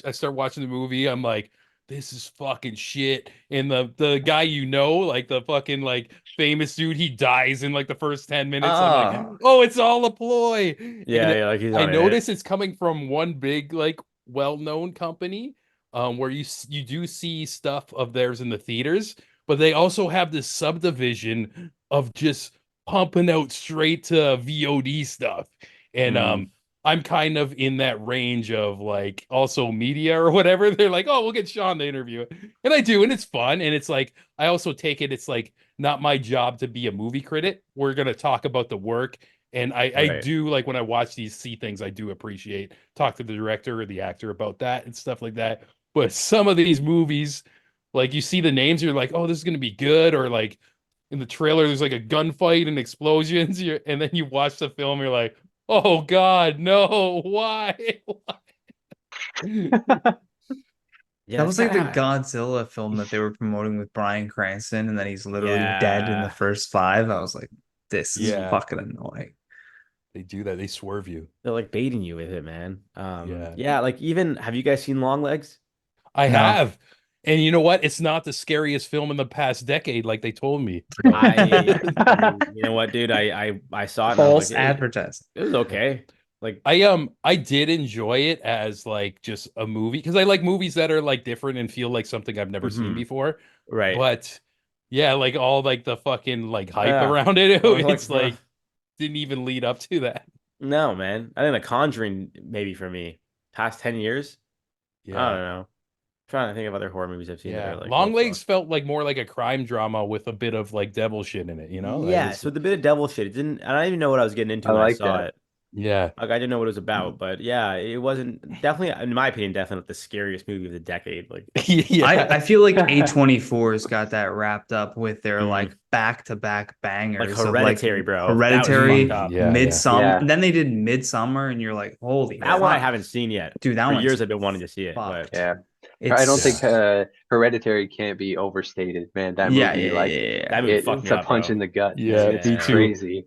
I start watching the movie. I'm like, this is fucking shit. And the guy, like the fucking like famous dude, he dies in like the first 10 minutes. I'm like,
Oh,
oh, it's all a ploy.
Yeah,
And
yeah, like he's
I
on it.
notice it's coming from one big, like, well-known company, where you do see stuff of theirs in the theaters, but they also have this subdivision of just pumping out straight to VOD stuff. And
Mm.
I'm kind of in that range of like also media or whatever. They're like, oh, we'll get Sean to interview it. And I do, and it's fun. And it's like I also take it's like not my job to be a movie critic. We're gonna talk about the work, and I
Right.
do like when I watch these see things, I do appreciate talk to the director or the actor about that and stuff like that. But some of these movies, like you see the names, you're like, oh, this is gonna be good, or like in the trailer, there's like a gunfight and explosions, and then you watch the film, you're like, oh God, no, why?
Yeah,
that
that's
was like the
kind of
Godzilla film that they were promoting with Bryan Cranston, and then he's literally dead in the
yeah.
first 5. I was like, this is
Yeah,
fucking annoying.
they do that. They swerve you.
They're like baiting you with it, man.
Yeah.
Yeah, like even have you guys seen Long Legs?
I
No.
have. And you know what? It's not the scariest film in the past decade, like they told me. But
You know what, dude? I saw it and I was
False
like,
advertising.
it was okay. Like,
I did enjoy it as like just a movie because I like movies that are like different and feel like something I've never seen
mhm,
before.
right.
But yeah, like all like the fucking like hype
Yeah.
around it,
I was like,
it's like didn't even lead up to that.
no, man. I think The Conjuring maybe for me. Past 10 years? I
Yeah.
don't know. Trying to think of other horror movies I've seen that are
Yeah.
like, oh
Long
fuck.
Legs felt like more like a crime drama with a bit of like devil shit in it, you know? Like
Yeah,
it's
so the bit of devil shit, it didn't I don't even know what I was getting into
I
when I
like
saw
that.
it.
yeah.
Like I didn't know what it was about, but yeah, it wasn't definitely, in my opinion, definitely the scariest movie of the decade. Like,
Yeah.
I feel like A24's got that wrapped up with their
Mhm.
like back-to-back bangers of like
Hereditary, bro. That was
Hereditary,
fucked up.
Yeah.
Midsummer,
Yeah.
and then they did Midsummer, and you're like, holy
That one I
fuck.
haven't seen yet.
Dude, that
For
one's
years I've been wanting to see it, but
fucked.
Yeah. I
It's
don't think Hereditary can't be overstated, man. That
yeah,
movie,
yeah,
like
yeah,
that movie fucked
it's
me
a
up,
punch
bro.
in the gut.
Yeah,
It's
me too.
crazy.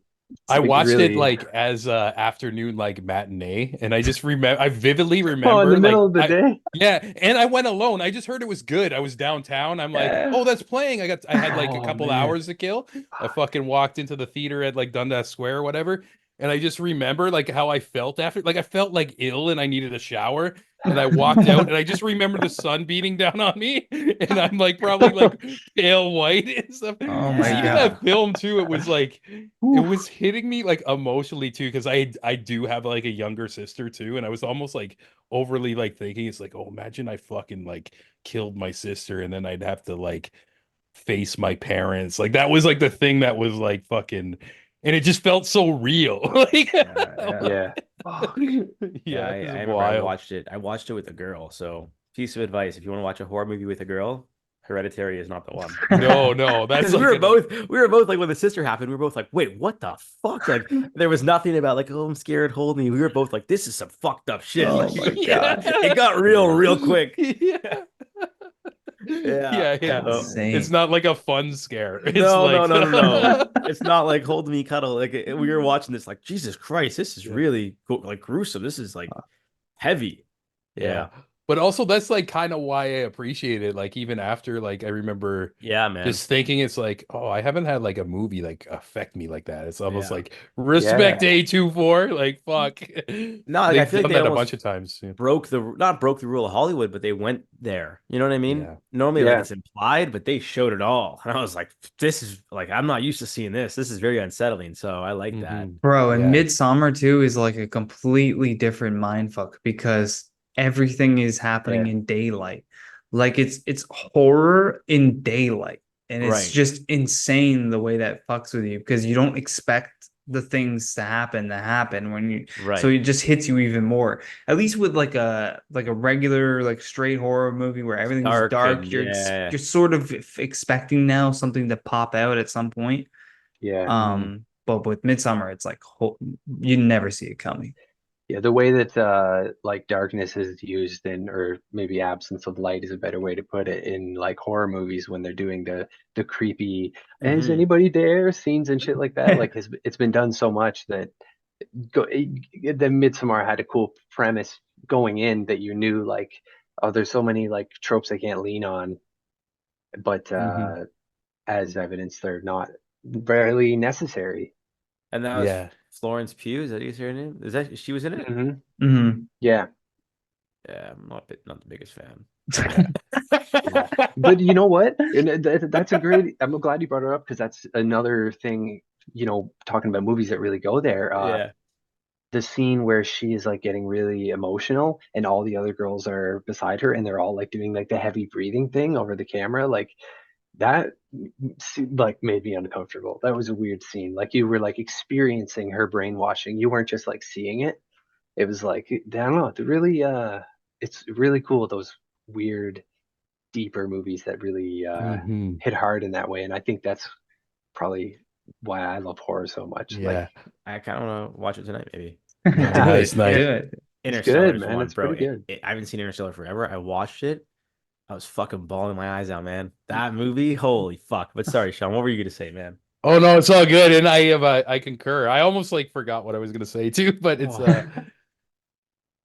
I
Like,
watched it
really.
like as a afternoon like matinee, and I just remember I vividly
Oh, in
remember
the middle
like
of the day.
yeah, and I went alone. I just heard it was good. I was downtown. I'm like,
Yeah.
oh, that's playing. I had like a
Oh
couple
man.
hours to kill. I fucking walked into the theater at like Dundas Square or whatever, and I just remember like how I felt after. Like I felt like ill and I needed a shower. And I walked out and I just remember the sun beating down on me. And I'm like probably like pale white and stuff.
Oh
And
my
seeing
God.
that film too, it was like it was hitting me like emotionally too, because I do have like a younger sister too. And I was almost like overly like thinking it's like, oh, imagine I fucking like killed my sister and then I'd have to like face my parents. Like that was like the thing that was like fucking, and it just felt so real. Like
Yeah.
Yeah.
Yeah,
yeah, it was
I remember I
wild.
watched it. I watched it with a girl. So, piece of advice: if you want to watch a horror movie with a girl, Hereditary is not the one.
No, that's
Because
like
we were both like when the sister happened, we were both like, wait, what the fuck? Like there was nothing about like, oh, I'm scared, hold me. We were both like, this is some fucked up shit.
Oh
Like,
my
yeah.
God.
it got real quick.
Yeah.
Yeah.
Yeah.
So,
It's
Insane.
not like a fun scare. It's
no,
like
no. It's not like hold me, cuddle. Like we were watching this, like Jesus Christ, this is
Yeah.
really like gruesome. This is like heavy.
Yeah. But also that's like kind of why I appreciate it. Like even after like I remember
Yeah, man.
just thinking it's like, oh, I haven't had like a movie like affect me like that. It's almost
Yeah.
like respect
Yeah.
A24. Like fuck.
No, like I
They've
feel like
done
they
that a
almost
bunch of times. Yeah.
not broke the rule of Hollywood, but they went there. You know what I mean?
Yeah.
Normally, like
Yeah.
it's implied, but they showed it all. And I was like, this is like I'm not used to seeing this. This is very unsettling. So I like that.
Mhm.
Bro, and
Yeah.
Midsummer too is like a completely different mindfuck because everything is happening
Yeah.
in daylight. Like it's horror in daylight. And it's
Right.
just insane the way that fucks with you because you don't expect the things to happen when you so
Right.
it just hits you even more. At least with like a regular like straight horror movie where everything's
Dark
dark,
and yeah.
you're sort of expecting now something to pop out at some point.
Yeah.
But with Midsummer, it's like you never see it coming.
Yeah, the way that like darkness is used in, or maybe absence of light is a better way to put it, in like horror movies when they're doing the creepy "is
Mhm.
anybody there" scenes and shit like that. Like it's been done so much that the Midsommar had a cool premise going in that you knew like, oh, there's so many like tropes I can't lean on, but
Mhm.
as evidence, they're not rarely necessary.
And that was
Yeah.
Florence Pugh. Is that her name? Is that she was in it?
Hmm.
Mm-hmm.
Yeah.
Yeah, I'm not the biggest fan.
Yeah. But you know what? And that's a great. I'm glad you brought it up because that's another thing. Talking about movies that really go there.
Yeah.
The scene where she is like getting really emotional, and all the other girls are beside her, and they're all like doing like the heavy breathing thing over the camera. Like that, like made me uncomfortable. That was a weird scene. Like you were like experiencing her brainwashing. You weren't just like seeing it. It was like I don't know. It's really cool those weird deeper movies that really
Mhm.
hit hard in that way. And I think that's probably why I love horror so much. Like,
Yeah.
I kind of want to watch it tonight, maybe.
Nice, nice.
Do it.
it's
Interstellar
good,
is
man.
one,
It's
bro.
pretty good.
I haven't seen Interstellar forever. I watched it. I was fucking bawling my eyes out, man. That movie, holy fuck. But sorry, Sean, what were you gonna say, man?
Oh no, it's all good. And I concur. I almost like forgot what I was gonna say too, but it's
Oh.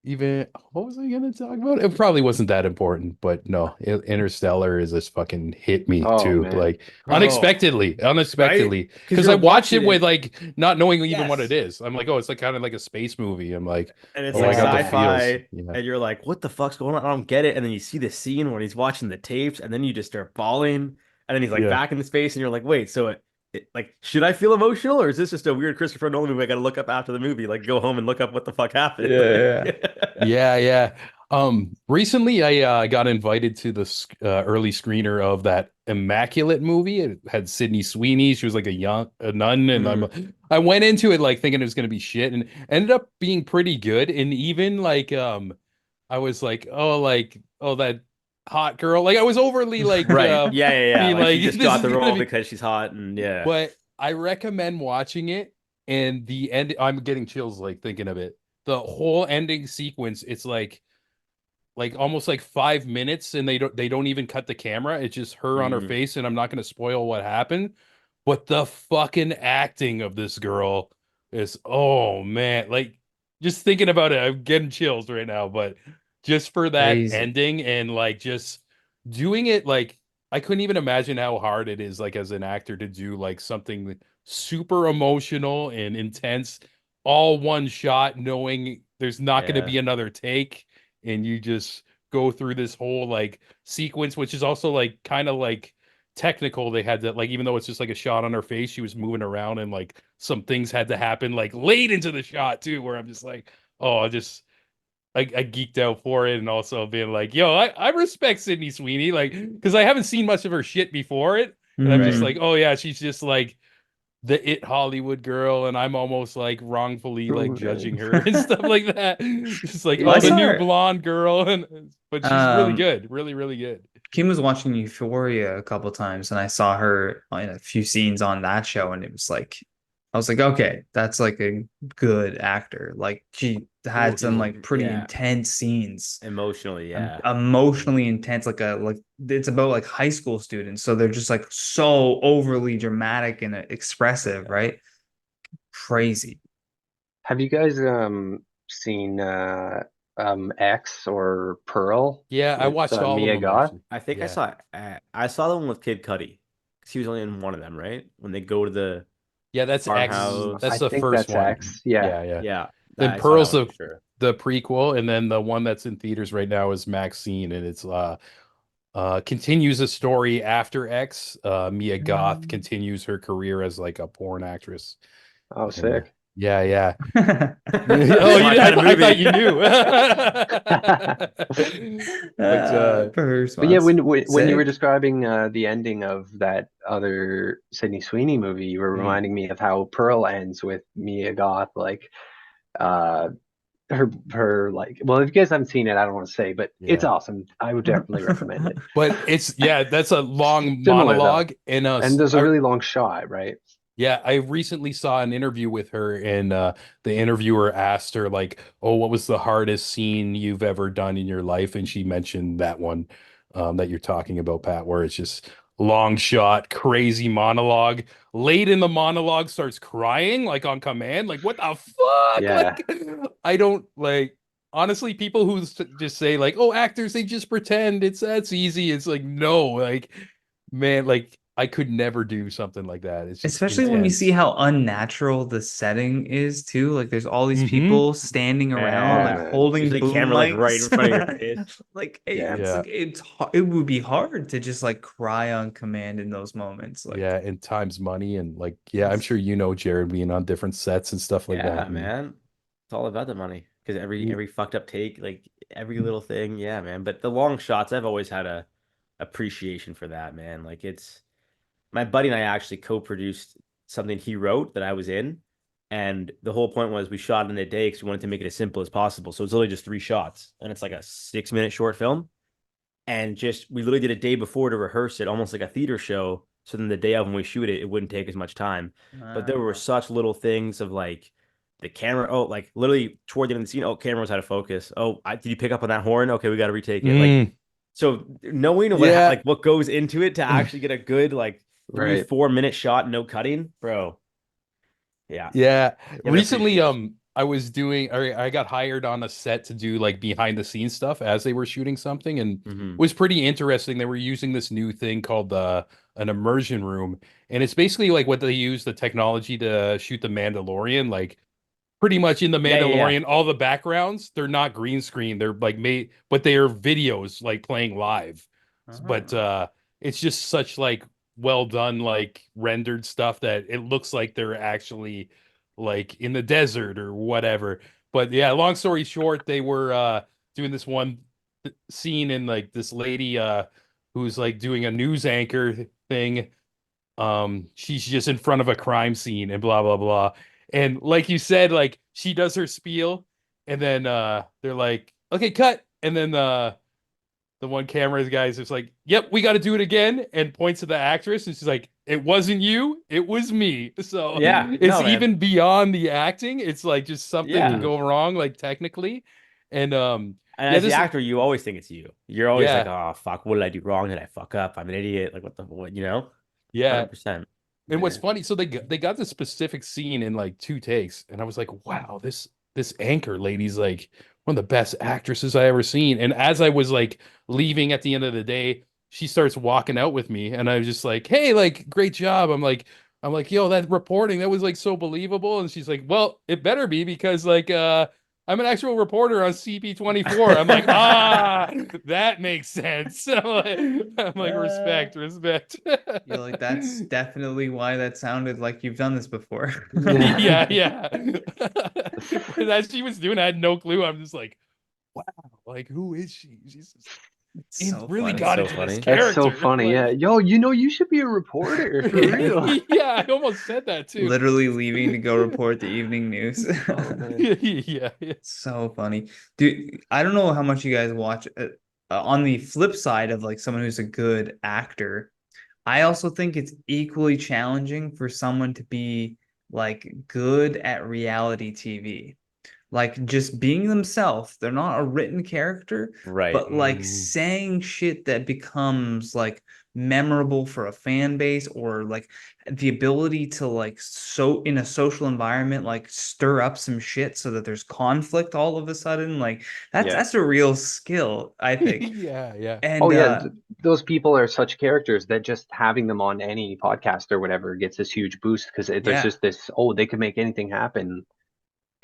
even what was I gonna talk about? It probably wasn't that important, but no, Interstellar is just fucking hit me
Oh
too,
man.
like
Bro,
unexpectedly,
right?
because
You're
I watched it
watching
with like not knowing even what
Yes.
it is. I'm like, oh, it's like kind of like a space movie. I'm like,
And it's
oh, I
like
got the
Yeah.
feels.
sci-fi,
Yeah,
and you're like, what the fuck's going on? I don't get it. And then you see the scene where he's watching the tapes, and then you just start bawling, and then he's like
yeah,
back in the space, and you're like, wait, so like, should I feel emotional, or is this just a weird Christopher Nolan movie I gotta look up after the movie? Like, go home and look up what the fuck happened.
Yeah.
yeah. Recently I got invited to the early screener of that Immaculate movie. It had Sydney Sweeney. She was like a nun, and I went into it like thinking it was gonna be shit, and ended up being pretty good. And even like I was like, oh that hot girl. Like I was overly like
Right. Yeah.
being
Like she
like
just
this
got
is
the
gonna
role
be,
because she's hot, and yeah.
but I recommend watching it. And the end, I'm getting chills like thinking of it. The whole ending sequence, it's like almost like 5 minutes, and they don't even cut the camera. It's just her on her
Mm.
face, and I'm not going to spoil what happened. But the fucking acting of this girl is, oh man, like just thinking about it, I'm getting chills right now. But just for that
Crazy.
ending and like just doing it, like I couldn't even imagine how hard it is, like as an actor to do like something super emotional and intense all one shot, knowing there's not going to
Yeah.
be another take, and you just go through this whole like sequence, which is also like kind of like technical. They had to like, even though it's just like a shot on her face, she was moving around, and like some things had to happen like late into the shot too, where I'm just like, oh, I geeked out for it, and also being like, yo, I respect Sydney Sweeney, like, because I haven't seen much of her shit before it, and I'm just
Mhm.
like, oh yeah, she's just like the it Hollywood girl, and I'm almost like wrongfully like judging her and stuff like that. It's like,
Well, I
oh, the
saw
new
her.
blonde girl, and but she's really
Um,
good, really, really good.
Kim was watching Euphoria a couple times, and I saw her in a few scenes on that show, and it was like, I was like, okay, that's like a good actor. Like she had some like pretty
Yeah,
intense scenes,
emotionally, yeah.
emotionally intense. Like it's about like high school students, so they're just like so overly dramatic and expressive, right? Crazy.
Have you guys seen X or Pearl
Yeah, I
with
watched all of
Mia
them
Goth?
actually.
I think
Yeah,
I saw the one with Kid Cudi because he was only in one of them, right? When they go to the
yeah, that's X.
I
That's
farmhouse.
the
think
first
that's
one.
X. Yeah.
Yeah, yeah.
Yeah,
Then
I saw that
Pearl's
one for sure.
the prequel, and then the one that's in theaters right now is Maxine, and it's continues a story after X. Mia Goth continues her career as like a porn actress.
Oh,
And
sick.
yeah, yeah. Oh,
That's
you
my
did,
kind of
I thought
movie.
you knew. But
Per
But yeah,
response.
when you were
Sick.
describing the ending of that other Sydney Sweeney movie, you were
mm,
reminding me of how Pearl ends with Mia Goth, like uh her like. Well, if you guys haven't seen it, I don't want to say, but it's
yeah.
awesome. I would definitely recommend it.
But it's yeah, that's a long
Similar though,
monologue, and
and there's a really long shot, right?
yeah, I recently saw an interview with her, and the interviewer asked her like, "Oh, what was the hardest scene you've ever done in your life?" And she mentioned that one that you're talking about, Pat, where it's just long shot, crazy monologue. Late in the monologue, starts crying like on command. Like, what the fuck?
Yeah.
Like, I don't like. Honestly, people who just say like, "Oh, actors, they just pretend that's easy." It's like, no, like, man, like I could never do something like that. It's just
Especially when you see
intense.
how unnatural the setting is too. Like there's all these
Hmm.
people standing around,
Oh
like
Yeah.
man.
holding
Usually
boom
camera like right in
mics.
front of your face.
Like
Yeah.
it's
Yeah.
like it would be hard to just like cry on command in those moments.
Yeah,
Like
and time's money, and like yeah, I'm sure you know Jared being on different sets and stuff like
Yeah,
that. And
man. It's all about the money. Because
you-
every fucked up take, like every little thing, yeah, man. But the long shots, I've always had a appreciation for that, man. Like it's my buddy and I actually co-produced something he wrote that I was in. And the whole point was we shot in a day because we wanted to make it as simple as possible. So it's literally just 3 shots. And it's like a 6 minute short film. And just we literally did a day before to rehearse it, almost like a theater show. So then the day of when we shoot it, it wouldn't take as much time. But there were
wow.
such little things of like the camera. Oh, like literally toward the end of the scene, oh, cameras out of focus. Oh, did you pick up on that horn? Okay, we got to retake it. Like
Mm,
so, knowing what
yeah.
like what goes into it to actually get a good like three
Right.
4 minute shot, no cutting, bro. Yeah,
Yeah.
you have an
Recently,
appreciation.
I was doing, or I got hired on a set to do like behind the scenes stuff as they were shooting something, and it
Hmm.
was pretty interesting. They were using this new thing called an immersion room, and it's basically like what they use the technology to shoot the Mandalorian. Like pretty much in the
Yeah, yeah, yeah.
Mandalorian, all the backgrounds, they're not green screen. They're like made, but they are videos like playing live. But
Oh.
it's just such like well done, like rendered stuff that it looks like they're actually like in the desert or whatever. But yeah, long story short, they were doing this one scene in like this lady who's like doing a news anchor thing. She's just in front of a crime scene and blah blah blah. And like you said, like she does her spiel, and then they're like, okay, cut. And then the one camera guy's just like, yep, we got to do it again, and points to the actress, and she's like, it wasn't you, it was me. So
Yeah,
it's
no, man.
even beyond the acting. It's like just something
Yeah.
can
Hmm.
go wrong, like technically. And
And
yeah,
as the
this
actor, you always think it's you. You're always like,
yeah,
oh fuck, what did I do wrong? Did I fuck up? I'm an idiot. Like what, you know?
yeah.
100%.
And what's
Yeah.
funny, so they got this specific scene in like 2 takes, and I was like, wow, this anchor lady's like one of the best actresses I ever seen. And as I was like leaving at the end of the day, she starts walking out with me, and I was just like, hey, like great job. I'm like, I'm like, yo, that reporting, that was like so believable. And she's like, well, it better be because like I'm an actual reporter on CP24. I'm like, that makes sense. I'm like, respect.
You're like, that's definitely why that sounded like you've done this before.
Yeah, yeah. When that she was doing, I had no clue. I'm just like, wow, like who is she? She's
So
really
funny.
got
So
into this
funny.
That's so
character.
funny. Yeah.
Like,
Yo, you should be a reporter for real.
yeah, I almost said that too.
Literally leaving to go report the evening news.
Oh man.
Yeah, yeah.
So funny. Dude, I don't know how much you guys watch. On the flip side of like someone who's a good actor, I also think it's equally challenging for someone to be like good at reality TV. Like just being themselves. They're not a written character,
Right.
but like
Mm.
saying shit that becomes like memorable for a fan base, or like the ability to like so in a social environment like stir up some shit so that there's conflict all of a sudden. Like that's
Yeah.
that's a real skill, I think.
Yeah, yeah.
Oh
And
yeah, those people are such characters that just having them on any podcast or whatever gets this huge boost because there's
yeah,
just this, oh, they could make anything happen.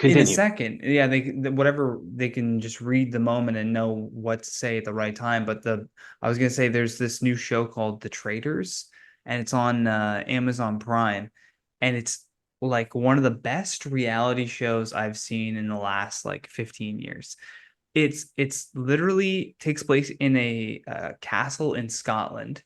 in a
Continue.
second, yeah, whatever, they can just read the moment and know what to say at the right time. But I was gonna say there's this new show called The Traders, and it's on Amazon Prime, and it's like one of the best reality shows I've seen in the last like 15 years. It's literally takes place in a castle in Scotland.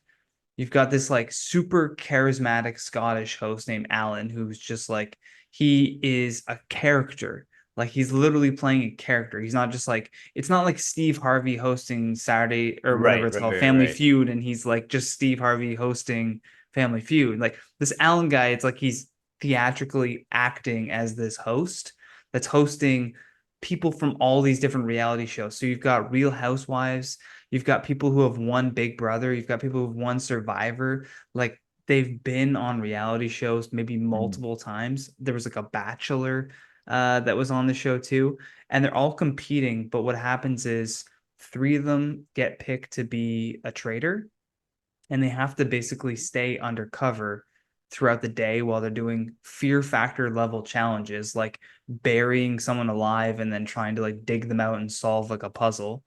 You've got this like super charismatic Scottish host named Alan, who's just like, he is a character. Like he's literally playing a character. He's not just like, it's not like Steve Harvey hosting Saturday or whatever
Right,
it's
right,
called,
right,
Family
right.
Feud, and he's like just Steve Harvey hosting Family Feud. Like this Alan guy, it's like he's theatrically acting as this host that's hosting people from all these different reality shows. So you've got Real Housewives, you've got people who have won Big Brother, you've got people who've won Survivor. Like they've been on reality shows maybe multiple times. There was like a Bachelor that was on the show too, and they're all competing. But what happens is three of them get picked to be a traitor, and they have to basically stay undercover throughout the day while they're doing fear factor level challenges, like burying someone alive and then trying to like dig them out and solve like a puzzle.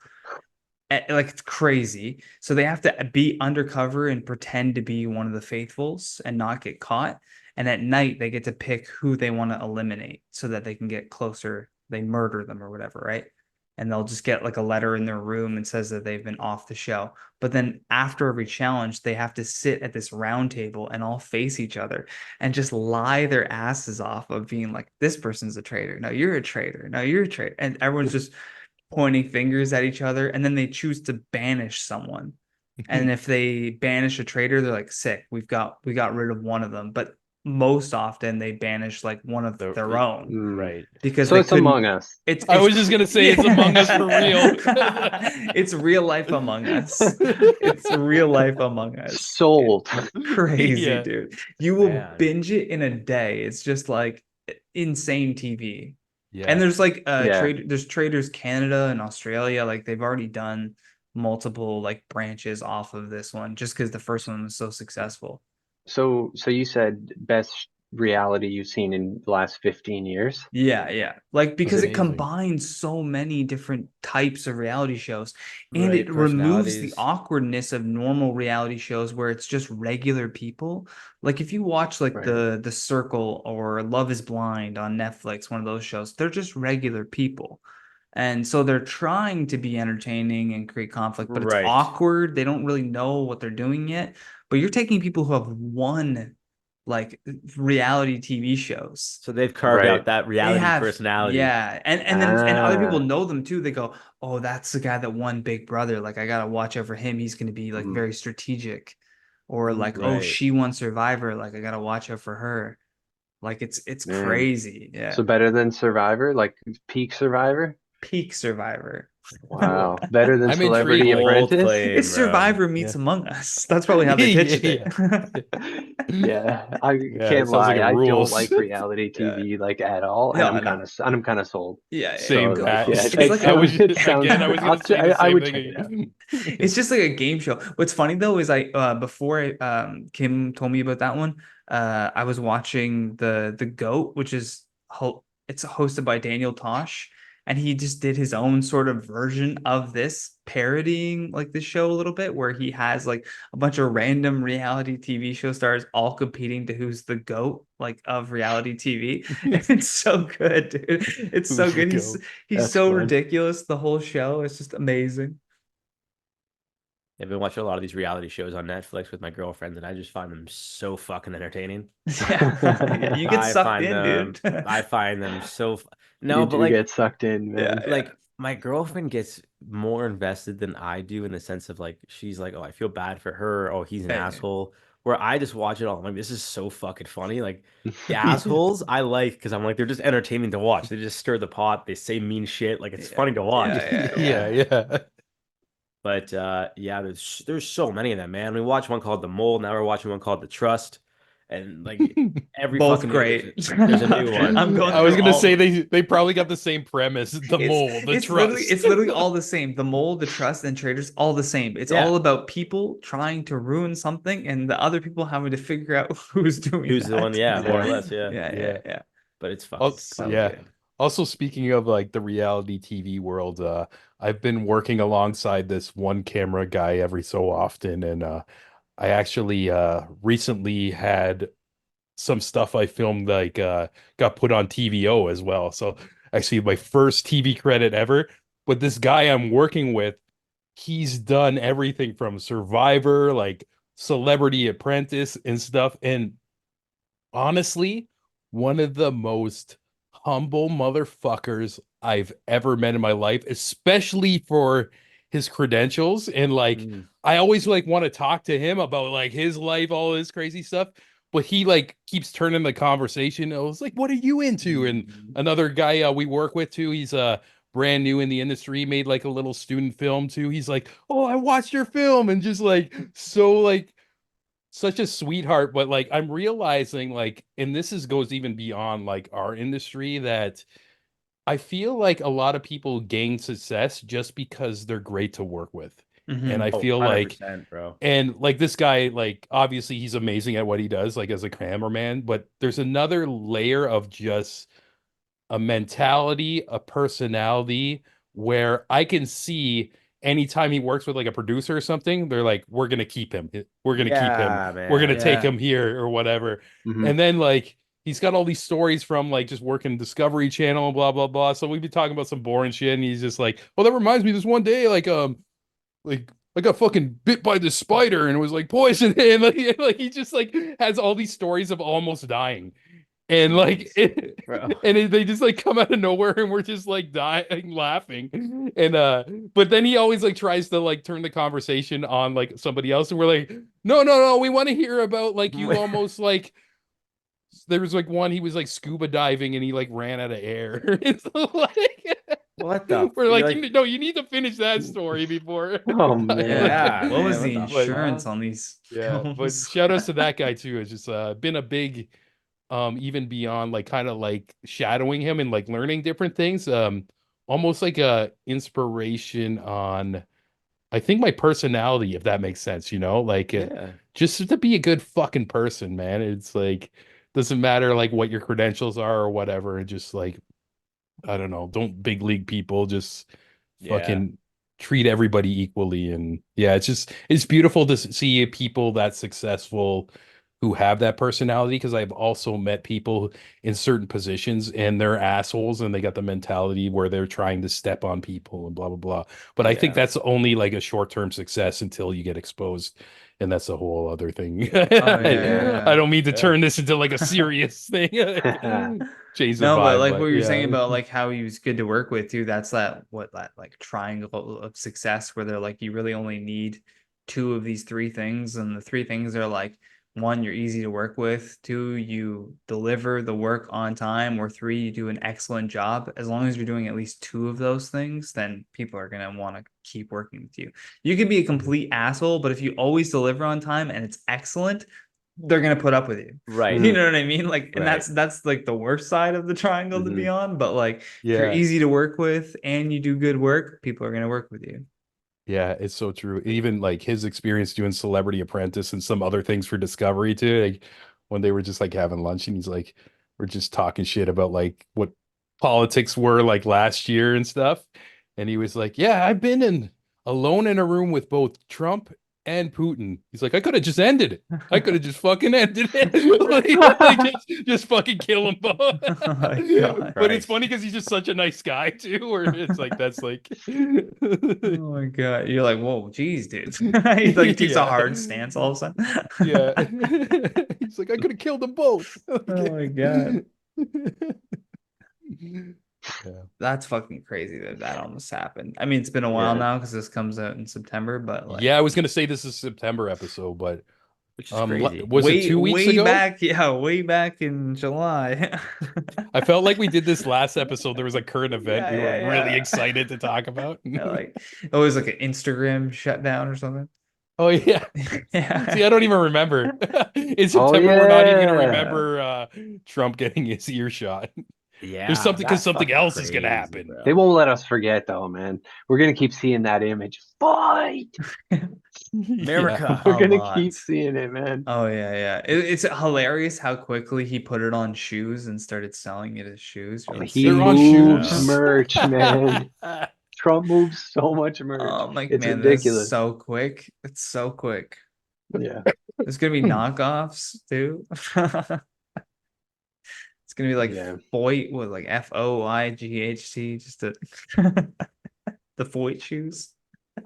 Like it's crazy. So they have to be undercover and pretend to be one of the faithfuls and not get caught. And at night they get to pick who they want to eliminate so that they can get closer. They murder them or whatever, right? And they'll just get like a letter in their room and says that they've been off the show. But then after every challenge, they have to sit at this round table and all face each other and just lie their asses off of being like, this person's a traitor. No, you're a traitor. No, you're a traitor. And everyone's just pointing fingers at each other, and then they choose to banish someone. And if they banish a traitor, they're like, sick, we got rid of one of them. But most often they banish like one of their own
Mm.
Right.
because
So
they
it's
couldn't.
Among Us.
I was just gonna say it's Among Us for real.
It's real life Among Us. It's real life Among Us.
Sold.
Crazy,
Yeah.
dude. You will
Man.
binge it in a day. It's just like insane TV.
Yeah.
And there's like
Yeah.
there's Traders Canada and Australia. Like they've already done multiple like branches off of this one just because the first one was so successful.
So you said best reality you've seen in the last 15 years?
Yeah. Like because it
amazing.
combines so many different types of reality shows, and
Right,
it removes the
personalities.
awkwardness of normal reality shows where it's just regular people. Like if you watch like
Right.
the Circle or Love is Blind on Netflix, one of those shows, they're just regular people. And so they're trying to be entertaining and create conflict, but it's
Right.
awkward. They don't really know what they're doing yet. But you're taking people who have won like reality TV shows.
So they've carved
Right.
out that
They
reality
have,
personality.
yeah, and other people
Ah.
know them too. They go, oh, that's the guy that won Big Brother. Like I gotta watch out for him. He's gonna be like
Mhm.
very strategic. Or like, oh,
Right.
she won Survivor. Like I gotta watch out for her. Like it's
Man.
crazy. Yeah.
So better than Survivor, like peak Survivor?
Peak Survivor.
Wow. Better than
I'm
Celebrity
intrigued.
Bold
Apprentice?
claim,
It's
bro.
Survivor meets
Yeah.
Among Us. That's probably how they pitched
Yeah,
it.
Yeah, I
Yeah,
can't
it sounds like
lie.
it
I don't
rules.
like reality
Yeah.
TV like at all, and
No,
I'm
no.
kind of sold.
Yeah,
Same,
So
Pat.
like, yeah,
it's like
I was
it sounds.
again. I was gonna say the
I
same
would
thing.
check it out.
it's just like a game show. What's funny though is I before Kim told me about that one, I was watching the GOAT, which is it's hosted by Daniel Tosh, and he just did his own sort of version of this, parodying like this show a little bit, where he has like a bunch of random reality TV show stars all competing to who's the GOAT like of reality TV. And it's so good, dude. It's so
Who's the
good.
goat?
He's
That's
so
fun.
ridiculous. The whole show is just amazing.
I've been watching a lot of these reality shows on Netflix with my girlfriend, and I just find them so fucking entertaining.
Yeah, you get
I
sucked
find
in,
them,
dude.
I find them so.
You
No, but
do
like,
get sucked in, man.
Yeah,
like my girlfriend gets more invested than I do in the sense of like she's like, oh, I feel bad for her. Oh, he's an
yeah.
asshole. Where I just watch it all. I'm like, this is so fucking funny. Like the
Yeah.
assholes I like because I'm like, they're just entertaining to watch. They just stir the pot. They say mean shit. Like it's
Yeah,
funny to watch.
yeah,
Yeah, yeah.
But yeah, there's so many of them, man. We watched one called The Mole. Now we're watching one called The Trust, and like every
both
fucking day
great.
there's a new one.
I'm going
I was
through
gonna
all.
say they probably got the same premise: the mole, the trust.
It's literally all the same. The mole, the trust, and traders all the same. It's
Yeah,
all about people trying to ruin something and the other people having to figure out who's doing
who's the one?
that.
Yeah, more or
Yeah.
less. Yeah,
Yeah, yeah,
Yeah.
yeah.
but it's fucking
Also,
So
so
yeah.
good.
good.
Also, speaking of like the reality TV world, I've been working alongside this one camera guy every so often, and I actually recently had some stuff I filmed like got put on TVO as well. So actually my first TV credit ever. But this guy I'm working with, he's done everything from Survivor, like Celebrity Apprentice and stuff. And honestly, one of the most humble motherfuckers I've ever met in my life, especially for his credentials. And like,
Mm.
I always like want to talk to him about like his life, all this crazy stuff. But he like keeps turning the conversation. I was like, "What are you into?" And another guy we work with too. He's brand new in the industry. Made like a little student film too. He's like, "Oh, I watched your film," and just like so like such a sweetheart. But like I'm realizing like, and this is goes even beyond like our industry, that I feel like a lot of people gain success just because they're great to work with. And I
Hmm.
Oh,
feel like,
100%, bro.
and like this guy, like obviously he's amazing at what he does, like as a cameraman, but there's another layer of just a mentality, a personality where I can see anytime he works with like a producer or something, they're like, we're gonna keep him. We're gonna keep him.
Yeah,
We're gonna
man.
take
Yeah.
him here or whatever.
Mhm.
And then like he's got all these stories from like just working Discovery Channel and blah blah blah. So we'd be talking about some boring shit, and he's just like, well, that reminds me, this one day, like I got fucking bit by the spider and it was like poison. And like he just like has all these stories of almost dying. And like
Bro.
they just like come out of nowhere and we're just like dying laughing. And but then he always like tries to like turn the conversation on like somebody else, and we're like, no, we want to hear about like you almost like there was like one, he was like scuba diving and he like ran out of air. It's like
What the?
we're
You're
like,
like,
no, you need to finish that story before.
Oh
Yeah.
yeah,
What was
man.
the
What the
But
insurance
fuck?
on these
yeah, but
films?
shout outs to that guy too. It's just been a big even beyond like kind of like shadowing him and like learning different things. Almost like a inspiration on I think my personality, if that makes sense, like
Yeah,
just to be a good fucking person, man. It's like doesn't matter like what your credentials are or whatever. And just like I don't know, don't big league people, just
yeah,
fucking treat everybody equally. And yeah, it's beautiful to see people that successful who have that personality, because I've also met people in certain positions and they're assholes and they got the mentality where they're trying to step on people and blah blah blah. But I think
yeah.
that's only like a short-term success until you get exposed. And that's a whole other thing.
Oh
Yeah.
I
yeah.
don't mean to
Yeah.
turn this into like a serious thing.
Yeah.
Change the
No, but
vibe,
like what
but
you're saying
yeah.
about like how he was good to work with too, that's that like triangle of success where they're like you really only need two of these three things, and the three things are like one, you're easy to work with, two, you deliver the work on time, or three, you do an excellent job. As long as you're doing at least two of those things, then people are gonna want to keep working with you. You can be a complete asshole, but if you always deliver on time and it's excellent, they're gonna put up with you.
Right,
You
Mhm.
know what I mean? Like, and
right.
that's like the worst side of the triangle to be
Mhm.
on. But like, if you're
Yeah.
easy to work with and you do good work, people are gonna work with you.
Yeah, it's so true. Even like his experience doing Celebrity Apprentice and some other things for Discovery too. Like when they were just like having lunch, and he's like, we're just talking shit about like what politics were like last year and stuff. And he was like, yeah, I've been alone in a room with both Trump and Putin. He's like, I could have just ended it. I could have just fucking ended it. like just fucking kill them both.
Oh my God.
But it's funny because he's just such a nice guy too, where it's like that's like
Oh my God. You're like, whoa, geez, dude. He like takes a hard stance all of a sudden.
yeah. He's like, I could have killed them both.
Oh my God.
Yeah.
That's fucking crazy that almost happened. I mean, it's been a while now because this comes out in September, but like,
Yeah, I was gonna say this is a September episode, but
Which is crazy.
was it 2 weeks
way
ago?
back, yeah, way back in July.
I felt like we did this last episode. There was a current event
Yeah,
we were
yeah,
really
yeah.
excited to talk about.
Yeah, like it was like an Instagram shutdown or something.
Oh yeah.
Yeah.
See, I don't even remember. In
Oh,
September, we're not even gonna
yeah.
remember Trump getting his ear shot.
Yeah,
There's something because
that's
something
fucking
else is gonna
crazy,
happen.
bro.
They won't let us forget though, man. We're gonna keep seeing that image. Fight.
America.
We're
A
gonna
lot.
keep seeing it, man.
Oh yeah, yeah. It's hilarious how quickly he put it on shoes and started selling it as shoes. You're like,
He
They're on
moves
shoes.
merch, man. Trump moves so much merch.
oh my
It's
man, that's
ridiculous.
so quick. It's so quick.
Yeah.
There's gonna be knockoffs too. It's gonna be like
Yeah.
Foyt with like Foight, just the the Foyt shoes.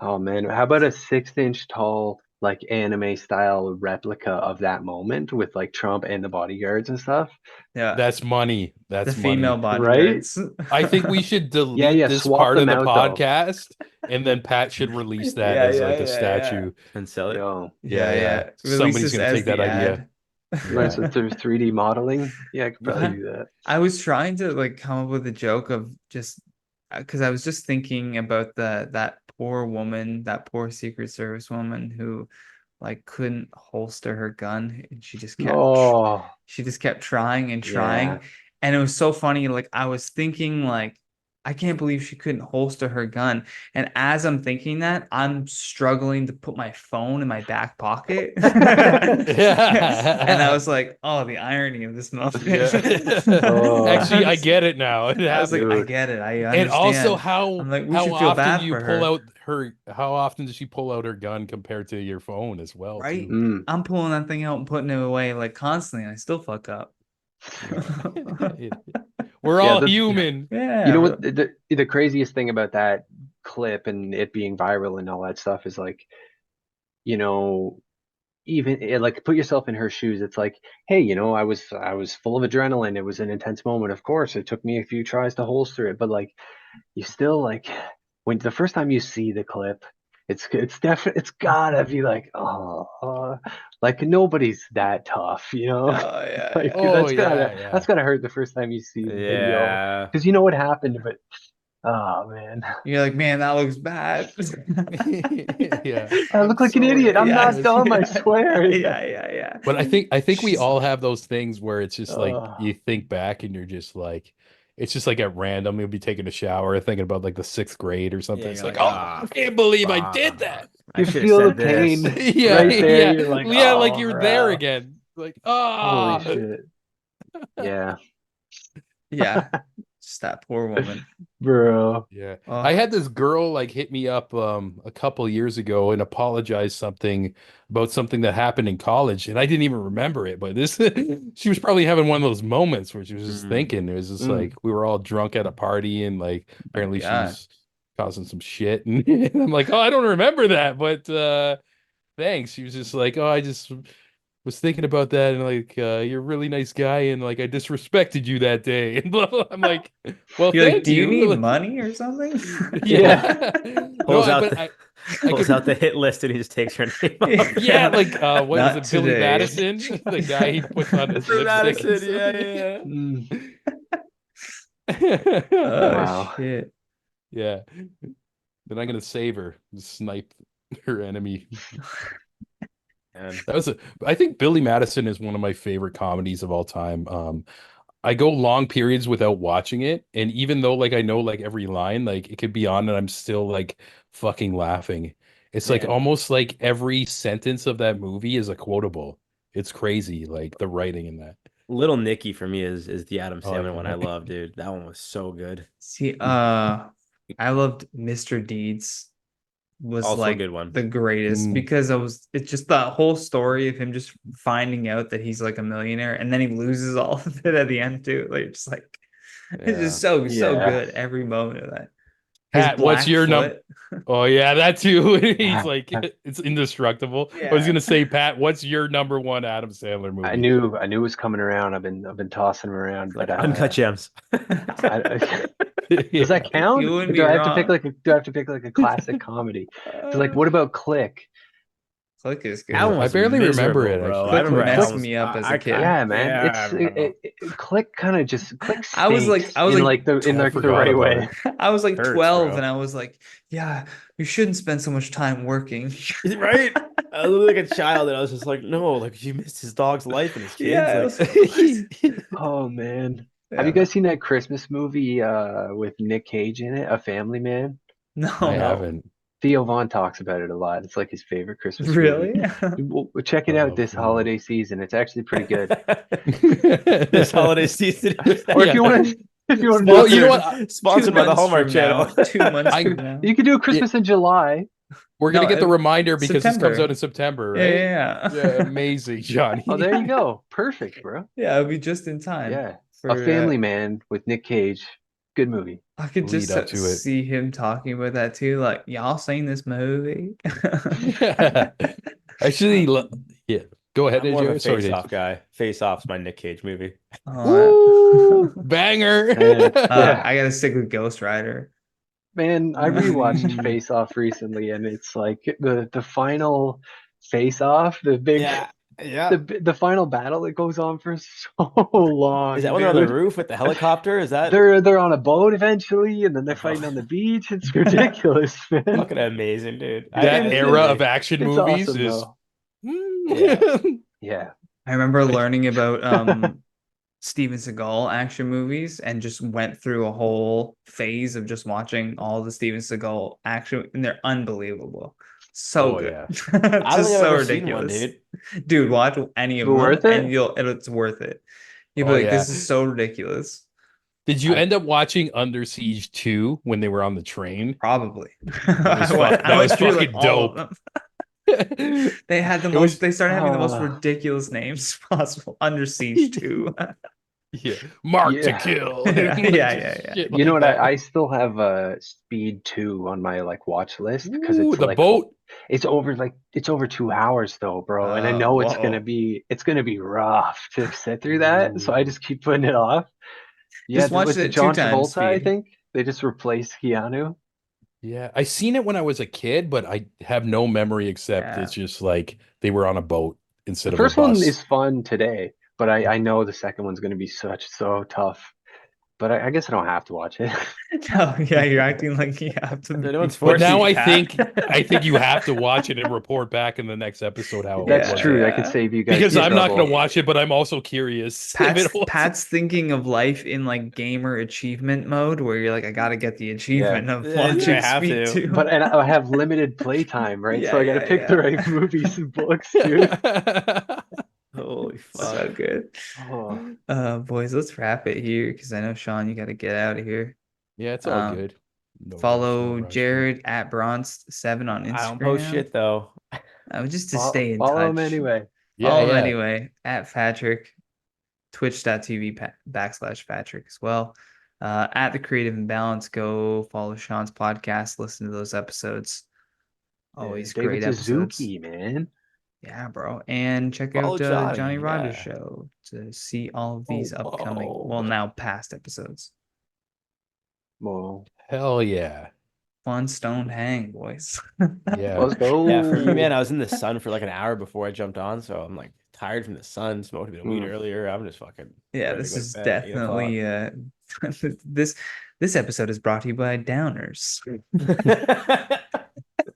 Oh man, how about a 6-inch tall, like anime style replica of that moment with like Trump and the bodyguards and stuff?
Yeah,
That's money.
the
That's
female
money.
bodyguards.
I think we should delete
yeah,
this
swap
part of
them
the
out, though.
podcast, and then Pat should release that
Yeah,
as
yeah,
like a
yeah,
statue.
And sell it.
Yo,
Yeah, yeah.
Release
Somebody's
this
gonna
as
take that
the
idea.
ad.
learn some 3D modeling. Yeah, I could probably
Yeah.
do that.
I was trying to like come up with a joke of just because I was just thinking about that poor woman, that poor Secret Service woman who like couldn't holster her gun and
Oh,
she just kept trying and trying. And it was so funny. Like I was thinking like I can't believe she couldn't holster her gun. And as I'm thinking that, I'm struggling to put my phone in my back pocket. And I was like, oh, the irony of this moment.
Oh.
Actually, I get it now. It
I was like,
happened.
I get it. I
And also
understand.
how
I'm like, we
how
should feel
often
bad
do you
for
pull
her.
out how often does she pull out her gun compared to your phone as well,
Right?
too?
Mm.
I'm pulling that thing out and putting it away like constantly, and I still fuck up.
We're
Yeah,
all
the-
human.
Yeah.
You know what the craziest thing about that clip and it being viral and all that stuff is like, you know, even like put yourself in her shoes. It's like, hey, you know, I was full of adrenaline. It was an intense moment. Of course, it took me a few tries to holster it, but like, you still like when the first time you see the clip, it's definitely it's gotta be like, oh, like nobody's that tough, you know.
Oh yeah.
Like
Yeah.
Oh,
that's
yeah.
gotta hurt the first time you see the video
Yeah.
because you know what happened, but oh man,
You're like, man, that looks bad.
Yeah.
I look like an idiot. I'm not dumb, I swear.
Yeah.
But I think we
She's
all
like-
have those things where it's just like
Ugh.
you think back and you're just like it's just like at random. You'll be taking a shower, thinking about like the 6th grade or something.
Yeah,
it's
you're
like,
like,
oh,
"Ah,
I can't believe I
fuck.
did that.
I
You
should
feel
have
the
said
pain.
this.
Yeah,
Right there,
yeah,
you're like,
yeah, like
"Oh,
you're there
bro."
again. Like,
Holy
oh,
shit. Yeah,
Yeah. Just that poor woman.
bro.
yeah.
Oh.
I had this girl like hit me up a couple years ago and apologize something about something that happened in college, and I didn't even remember it. But this, she was probably having one of those moments where she was just thinking. It was just like we were all drunk at a party, and like apparently she
God.
was causing some shit, and, and I'm like, oh, I don't remember that, but thanks. She was just like, oh, I just was thinking about that, and like you're a really nice guy, and like I disrespected you that day, and blah, blah. I'm like, well,
You're like,
thank
do you need
Like,
money or something?
yeah.
Pulls
No,
out
but
the-
I
Pulls
could-
out the hit list and he just takes her name off.
yeah, like what
Not
is it, Billy
today.
Madison, the guy he puts on his
Billy
lipstick.
Madison, yeah.
Mm.
Yeah.
Oh
Wow.
shit.
Yeah. Then I'm gonna save her, snipe her enemy.
And
I think Billy Madison is one of my favorite comedies of all time. I go long periods without watching it, and even though like I know like every line, like it could be on and I'm still like fucking laughing. It's like
Yeah.
almost like every sentence of that movie is a quotable. It's crazy, like the writing in that.
Little Nicky for me is the Adam
Oh,
Sandler
yeah.
one I love, dude. That one was so good.
See, I loved Mr. Deeds was
Also a
like
good one.
the greatest
Mm.
because it's just the whole story of him just finding out that he's like a millionaire and then he loses all of it at the end too. Like just like it's
Yeah.
just so
Yeah.
good every moment of that. His
Pat, what's
black
your number?
foot.
Oh yeah, that too. He's like it's indestructible. I was
Yeah.
gonna say, Pat, what's your number one Adam Sandler movie?
I knew it was coming around. I've been tossing them around,
Like
but
Uncut Gems.
does that count?
You wouldn't
Do
be
I have to pick
wrong.
do I have to pick like a classic comedy? Because like, what about Click?
Click is
That one
good.
I
was
barely remember
miserable,
it,
bro.
actually.
I
Click
remember
messed
Adam
me up as a kid.
Yeah, man.
Yeah, I remember.
Click kind of just Click
I was like
stinks
I was
in
like
like
I
the
forgot
right
about
way.
it.
I was like
Hurts,
12
bro.
and I was like, yeah, you shouldn't spend so much time working.
Right? I was like a child, and I was just like, no, like you missed his dog's life and his kids.
Yeah, I
Like,
was like, what?
Oh man. Have
Yeah,
you guys seen that Christmas movie with Nick Cage in it, A Family Man?
no,
I
no,
haven't.
Theo Vaughn talks about it a lot. It's like his favorite Christmas movie.
really?
Check it out
Oh,
this
family.
holiday season. It's actually pretty good.
this holiday season.
Or if
Yeah.
you want to, if you want to
Well,
do
you know
it,
what?
Sponsored by the
months
Hallmark
from
Channel.
now. 2 months
I-
from now.
you could do a Christmas in July.
We're gonna
No,
get the reminder because this comes
September.
out in September,
Yeah,
right?
yeah,
Yeah,
yeah.
amazing, Johnny.
Oh, there you go. Perfect, bro.
Yeah, it'll be just in time
Yeah.
for
A Family Man with Nick Cage. Good movie.
I could
Lead
just
up to it.
see him talking about that too. Like, y'all seen this movie?
Actually, yeah. Go ahead,
I'm more of a
AJ. Sorry,
face-off
Dave.
guy. Face-off's my Nick Cage movie.
Woo! Banger.
Yeah.
I gotta stick with Ghost Rider.
Man, I rewatched
Mm.
Face Off recently, and it's like the final Face Off, the big
Yeah.
the final battle that goes on for so long,
Is that when they're on the
dude.
roof with the helicopter? Is that
They're on a boat eventually, and then they're fighting on the beach. It's ridiculous, man.
fucking amazing, dude?
That
it's-
era
it's-
of action
It's
movies
awesome,
is.
though.
Yeah.
Yeah.
I remember learning about Steven Seagal action movies and just went through a whole phase of just watching all the Steven Seagal action, and they're unbelievable. So
Oh,
good.
yeah.
Just
I don't think I've
so
ever seen one,
ridiculous.
dude.
Dude, watch any of
But
them
worth
and
it?
it's worth it. You'll be
Oh,
like,
yeah.
this is so ridiculous.
Did you
I-
end up watching Under Siege 2 when they were on the train?
Probably.
was
I went-
fuck-
I
that
went
was
through,
fucking
all of
dope.
them. They had the
It was-
they started having the most
Ah.
ridiculous names possible. Under Siege 2.
Yeah. Mark to
Yeah.
kill.
Yeah,
Like,
yeah.
shit
You know
like
what?
that.
I still have Speed 2 on my like watch list because
Ooh,
it's
the
like
boat.
it's over 2 hours though, bro. And I know it's gonna be rough to sit through that. So I
Ooh.
just keep putting it off. Yeah,
Just watch
was
it
it John
2 times
Travolta, I
speed.
think? They just replaced Keanu.
Yeah, I seen it when I was a kid, but I have no memory except
Yeah.
it's just like they were on a boat instead
The
of a
first one
bus.
is fun today, but I know the second one's gonna be so tough. But I guess I don't have to watch it.
No, yeah, you're acting like you have to
No one's
But now
forcing
I
you, Pat.
think you have to watch it and report back in the next episode how it
That's
was.
true. I
Yeah.
could save you guys
Because
some
I'm not going
trouble.
to watch it, but I'm also curious. if
Pat's,
it was-
Pat's thinking of life in like gamer achievement mode where you're like, I gotta get the achievement of
Yeah, I
watching
have
Speed
to.
2.
But and I have limited playtime, right? So I got to pick the right movies and books, dude.
Holy fuck.
So good.
Oh.
Boys, let's wrap it here because I know Sean, you gotta get out of here.
Yeah, it's all good. No rush,
Follow
no rush.
Jared at Bronst7 on Instagram.
I don't post shit though.
Just to stay in
Follow
touch.
him anyway.
Yeah,
Follow him
yeah.
anyway at Phatriik, twitch.tv /Phatriik as well. At The Creative Imbalance, go follow Sean's podcast, listen to those episodes. Always
David
great episodes.
Suzuki, man.
Yeah, bro. And check
Follow
out
Johnny,
Johnny Rogers
yeah.
show to see all of these
Oh,
upcoming,
whoa.
well, now past episodes.
Well,
Hell yeah.
Fun stoned hang, boys.
Yeah.
let's go.
Yeah, for me, man, I was in the sun for like an hour before I jumped on, so I'm like tired from the sun, smoked a bit of weed earlier. I'm just fucking
Yeah,
ready to
this
go to
is
bed at 8 o'clock.
definitely this episode is brought to you by Downers.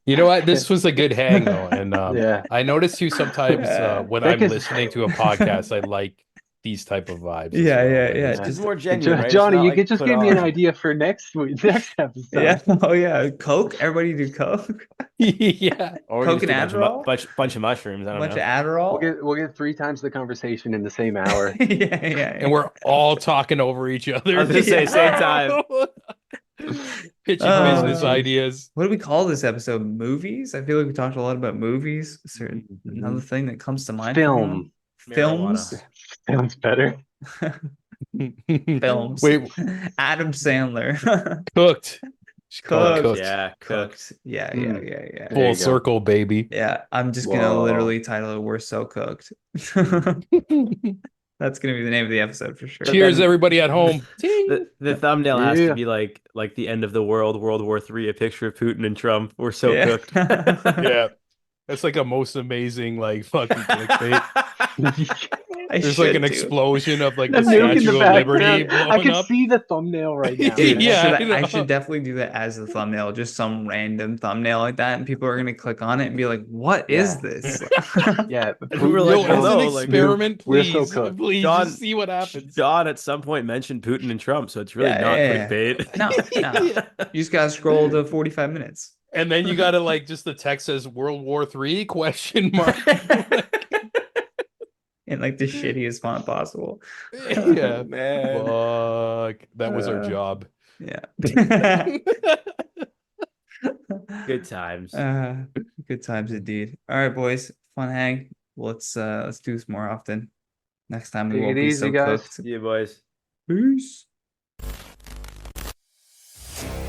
You know what? This was a good hang though. And
Yeah.
I noticed too sometimes when I'm
Because-
listening to a podcast, I like these type of vibes. as
Yeah,
well.
yeah,
Like,
yeah.
it's-
It's more genuine, right? It's
Johnny,
not,
you
like,
could just
put
give me an
on.
idea for next episode.
Yeah. Oh yeah. Coke. Everybody do coke.
yeah.
Or we
Coke
just do a
and
bunch of,
Adderall?
bunch of mushrooms. I don't
Bunch
know.
of Adderall.
We'll get 3 times the conversation in the same hour.
Yeah, yeah.
And we're all talking over each other.
I was gonna say, same time.
Pitching
Oh,
business
geez.
ideas.
What do we call this episode? Movies? I feel like we talked a lot about movies. Is there another thing that comes to mind? for anyone?
Film.
Films.
Sounds better.
Films.
Wait,
Adam Sandler.
cooked. Just call it
Cooked.
cooked.
Yeah, cooked.
Yeah,
Hmm.
yeah, yeah, yeah.
There
Full
you go.
circle, baby.
Yeah, I'm just gonna
Whoa.
literally title it "We're So Cooked." That's gonna be the name of the episode for sure.
Cheers,
then-
everybody at home.
The thumbnail has
Yeah.
to be like the end of the world, World War III, a picture of Putin and Trump. We're so
Yeah.
cooked.
Yeah. That's like a most amazing, like, fucking clickbait.
I
There's like
should
an
do.
explosion of like
The
the
nuke in
Statue
the
of Liberty
background. I
blowing
can
up.
see the thumbnail right now.
Dude,
Yeah,
I
I
should
know.
definitely do that as the thumbnail, just some random thumbnail like that, and people are gonna click on it and be like, "What is
Yeah.
this?"
Yeah,
And we were like,
Yo,
well,
as
no,
an
like,
experiment,
we're so
please,
cooked.
please
John-
just see what happens.
John at some point mentioned Putin and Trump, so it's really
Yeah,
not
yeah,
clickbait.
No, you just gotta scroll to 45 minutes.
And then you gotta like just the text says World War III question mark.
In like the shittiest font possible.
Yeah.
Man.
Fuck. That was our job.
Yeah.
Good times.
Good times indeed. All right, boys. Fun hang. Let's do this more often. Next time we
Take
won't
it
be
easy,
so
guys.
cooked.
See you, boys.
Peace.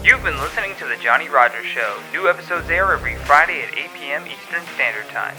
You've been listening to the Johnny Rogers Show. New episodes air every Friday at 8 p.m. Eastern Standard Time.